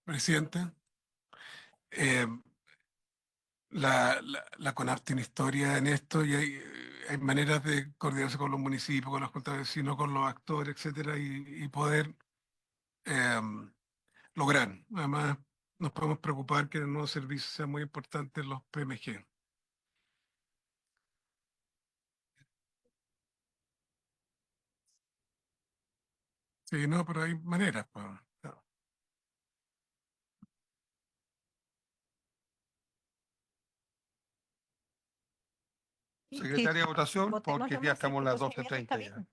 Presidente, eh, la CONAF tiene historia en esto y hay maneras de coordinarse con los municipios, con los juntas de vecinos, con los actores, etcétera, y poder eh, lograr. Además, nos podemos preocupar que en el nuevo servicio sean muy importantes los PMG. Sí, no, pero hay maneras, pues. Secretaria de votación, Votemos porque nomás, ya si estamos el a las procedimiento está 12:30 ya. bien.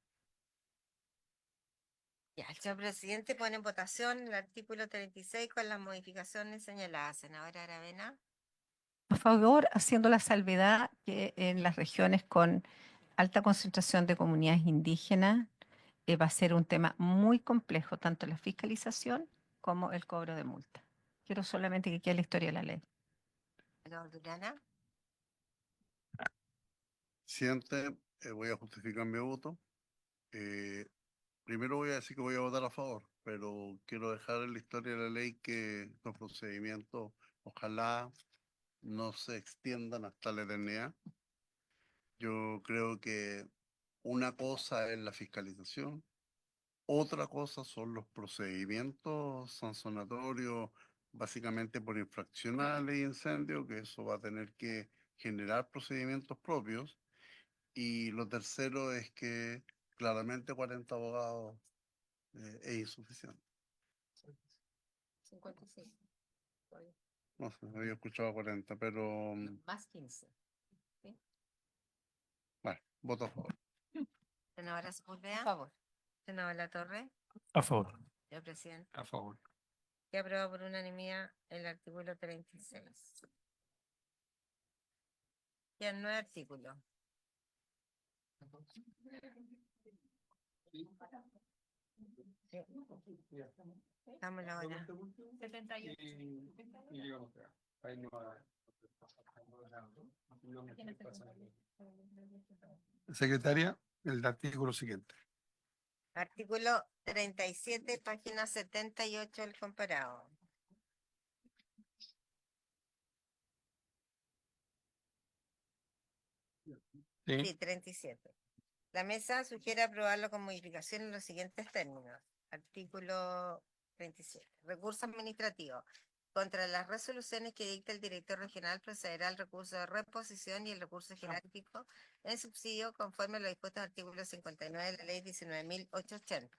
Ya, el señor presidente pone en votación el artículo 36 con las modificaciones señaladas. Senadora Aravena. Por favor, haciendo la salvedad que en las regiones con alta concentración de comunidades indígenas va a ser un tema muy complejo, tanto la fiscalización como el cobro de multa. Quiero solamente que quede la historia de la ley. Senador Durana. Presidente, voy a justificar mi voto. Primero voy a decir que voy a votar a favor, pero quiero dejar en la historia de la ley que los procedimientos ojalá no se extiendan hasta la eternidad. Yo creo que una cosa es la fiscalización, otra cosa son los procedimientos sancionatorios, básicamente por infracción a la ley de incendio, que eso va a tener que generar procedimientos propios. Y lo tercero es que claramente 40 abogados es insuficiente. 56. No sé, había escuchado 40, pero Más 15. bueno, voto a favor. Senadora Por Sepúlveda. favor. Senadora La Torre. A favor. Señor presidente. A favor. Que aprueba por unanimidad el artículo 36. Quedan 9 artículos. Damos la hora. 78. Secretaria, el artículo siguiente. Artículo 37, página 78 del comparado. Sí. Sí, 37. La mesa sugiere aprobarlo con modificación en los siguientes términos. Artículo 37. Recurso administrativo. Contra las resoluciones que dicta el director regional procederá el recurso de reposición y el recurso jerárquico en subsidio conforme a lo dispuesto en el artículo 59 de la ley 19.880.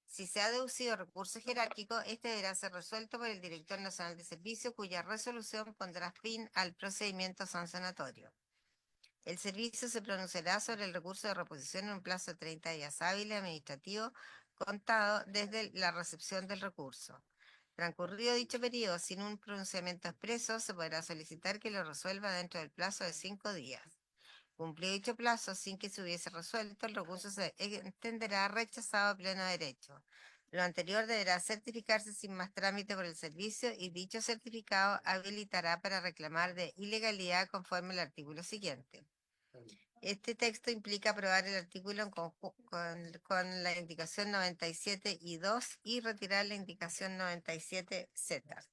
Si se ha deducido recurso jerárquico, este deberá ser resuelto por el director nacional de servicio, cuya resolución pondrá fin al procedimiento sancionatorio. El servicio se pronunciará sobre el recurso de reposición en un plazo de 30 días hábiles administrativo contado desde la recepción del recurso. Transcurrido dicho periodo sin un pronunciamiento expreso, se podrá solicitar que lo resuelva dentro del plazo de 5 días. Cumplido dicho plazo sin que se hubiese resuelto, el recurso se entenderá rechazado a pleno derecho. Lo anterior deberá certificarse sin más trámite por el servicio y dicho certificado habilitará para reclamar de ilegalidad conforme al artículo siguiente. Este texto implica aprobar el artículo en con la indicación 97 y 2 y retirar la indicación 97Z.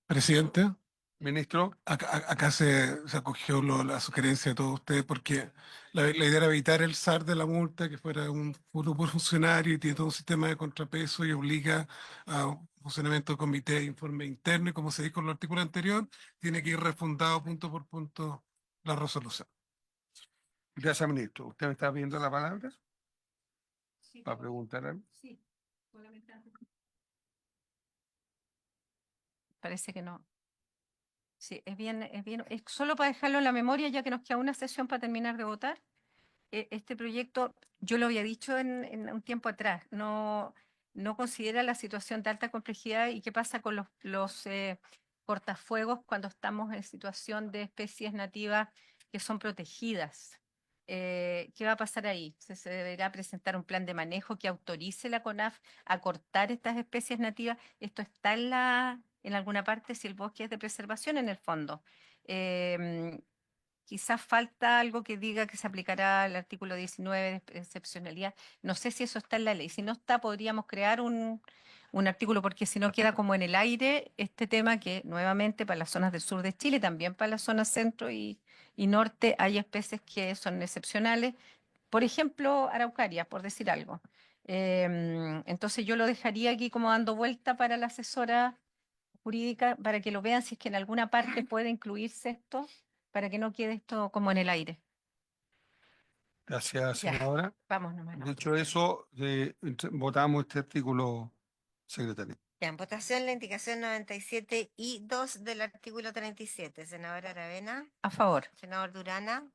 Presidente, Ministro, acá se acogió la sugerencia de todos ustedes porque la idea era evitar el SAR de la multa, que fuera un grupo funcionario y tiene todo un sistema de contrapeso y obliga a un funcionamiento de comité de informe interno y como se dijo en el artículo anterior, tiene que ir refundado punto por punto la resolución. gracias, ministro. ¿Usted me está viendo la palabra para preguntar algo? Sí, parece que no. Sí, es bien, es solo para dejarlo en la memoria, ya que nos queda una sesión para terminar de votar. Este proyecto, yo lo había dicho en un tiempo atrás, no considera la situación de alta complejidad y qué pasa con los cortafuegos cuando estamos en situación de especies nativas que son protegidas. ¿Qué va a pasar ahí? Se deberá presentar un plan de manejo que autorice la CONAF a cortar estas especies nativas. Esto está en alguna parte si el bosque es de preservación en el fondo. Quizás falta algo que diga que se aplicará al artículo 19 de excepcionalidad. No sé si eso está en la ley. Si no está, podríamos crear un artículo, porque si no queda como en el aire este tema que nuevamente para las zonas del sur de Chile, también para las zonas centro y norte, hay especies que son excepcionales. Por ejemplo, araucaria, por decir algo. Entonces yo lo dejaría aquí como dando vuelta para la asesora jurídica para que lo vean si es que en alguna parte puede incluirse esto, para que no quede esto como en el aire. Gracias, Ya, senadora. vamos nomás. Dicho eso, votamos este artículo, secretaria. Ya, en votación la indicación 97I2 del artículo 37. Senadora Aravena, A favor. senador Durana,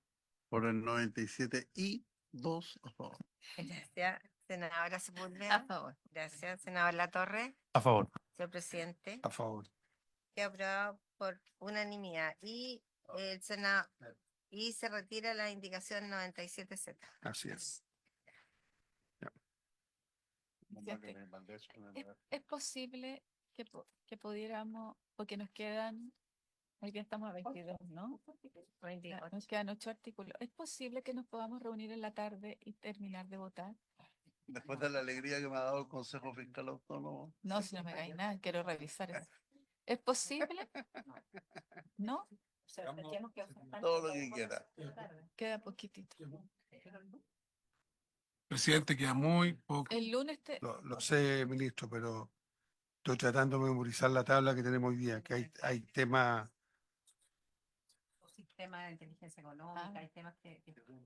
Por el 97 y 2 a favor. gracias. Senadora A Sepúlveda, favor. gracias. Senador Latorre, A favor. señor presidente, A favor. queda aprobado por unanimidad. Y el Senado y se retira la indicación 97Z. Así es. Es posible que pudiéramos, porque nos quedan, hoy día estamos a 22, ¿no? Nos quedan 8 artículos. ¿Es posible que nos podamos reunir en la tarde y terminar de votar? Después de la alegría que me ha dado el Consejo Fiscal Autónomo. No, si no me hagáis nada, quiero revisar eso. ¿Es posible? ¿No? Todo lo que quiera. Queda poquitito. Presidente, queda muy poco. El lunes Lo sé, ministro, pero estoy tratando de memorizar la tabla que tenemos hoy día, que hay temas. Sistema de inteligencia económica, hay temas que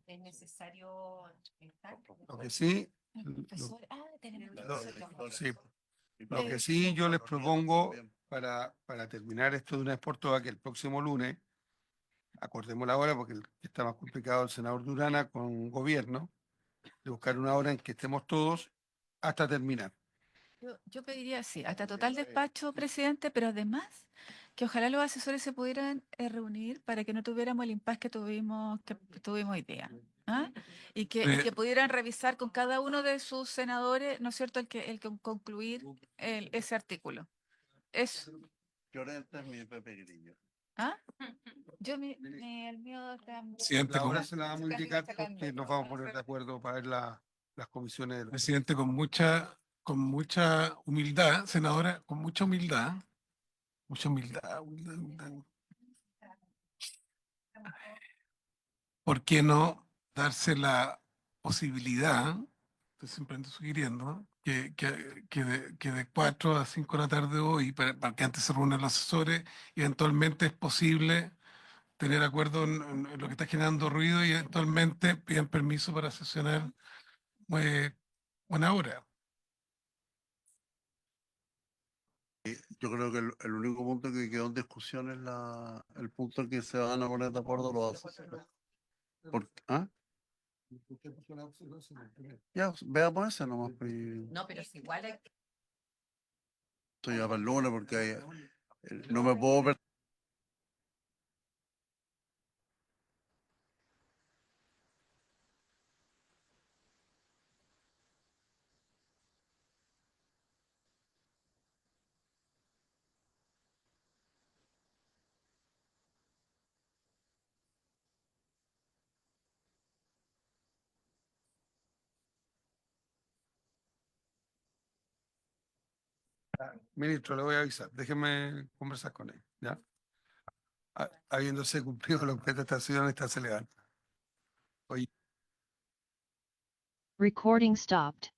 es necesario estar. Lo que sí, profesor. Tenemos lo- sí, lo que sí yo les propongo para terminar esto de una vez por todas, que el próximo lunes, acordemos la hora porque está más complicado el senador Durana con gobierno, de buscar una hora en que estemos todos hasta terminar. Yo pediría, sí, hasta total despacho, presidente, pero además que ojalá los asesores se pudieran reunir para que no tuviéramos el impasse que tuvimos hoy día. ¿Ah? Y que pudieran revisar con cada uno de sus senadores, ¿no es cierto?, el que concluir ese artículo. Es, Llorente es mi Pepe Grillo. ¿ah? El mío está... Presidente, La con, hora se la vamos a indicar porque nos vamos a poner de acuerdo para ver las comisiones. De presidente, con mucha humildad, senadora, con mucha humildad, humildad. ¿Por qué no darse la posibilidad, estoy simplemente sugiriendo, que de 4 a 5 de la tarde hoy, para que antes se reúnan los asesores, eventualmente es posible tener acuerdo en lo que está generando ruido y eventualmente pidan permiso para sesionar una hora? Yo creo que el único punto que quedó en discusión es el punto en que se van a poner de acuerdo los asesores. ¿Ah? Ya, veamos ese nomás. No, pero es igual hay Estoy ya para el lunes porque no me puedo ver. Ministro, le voy a avisar, déjeme conversar con él, ¿ya? Habiéndose cumplido lo que esta ciudad está celebrando. Recording stopped.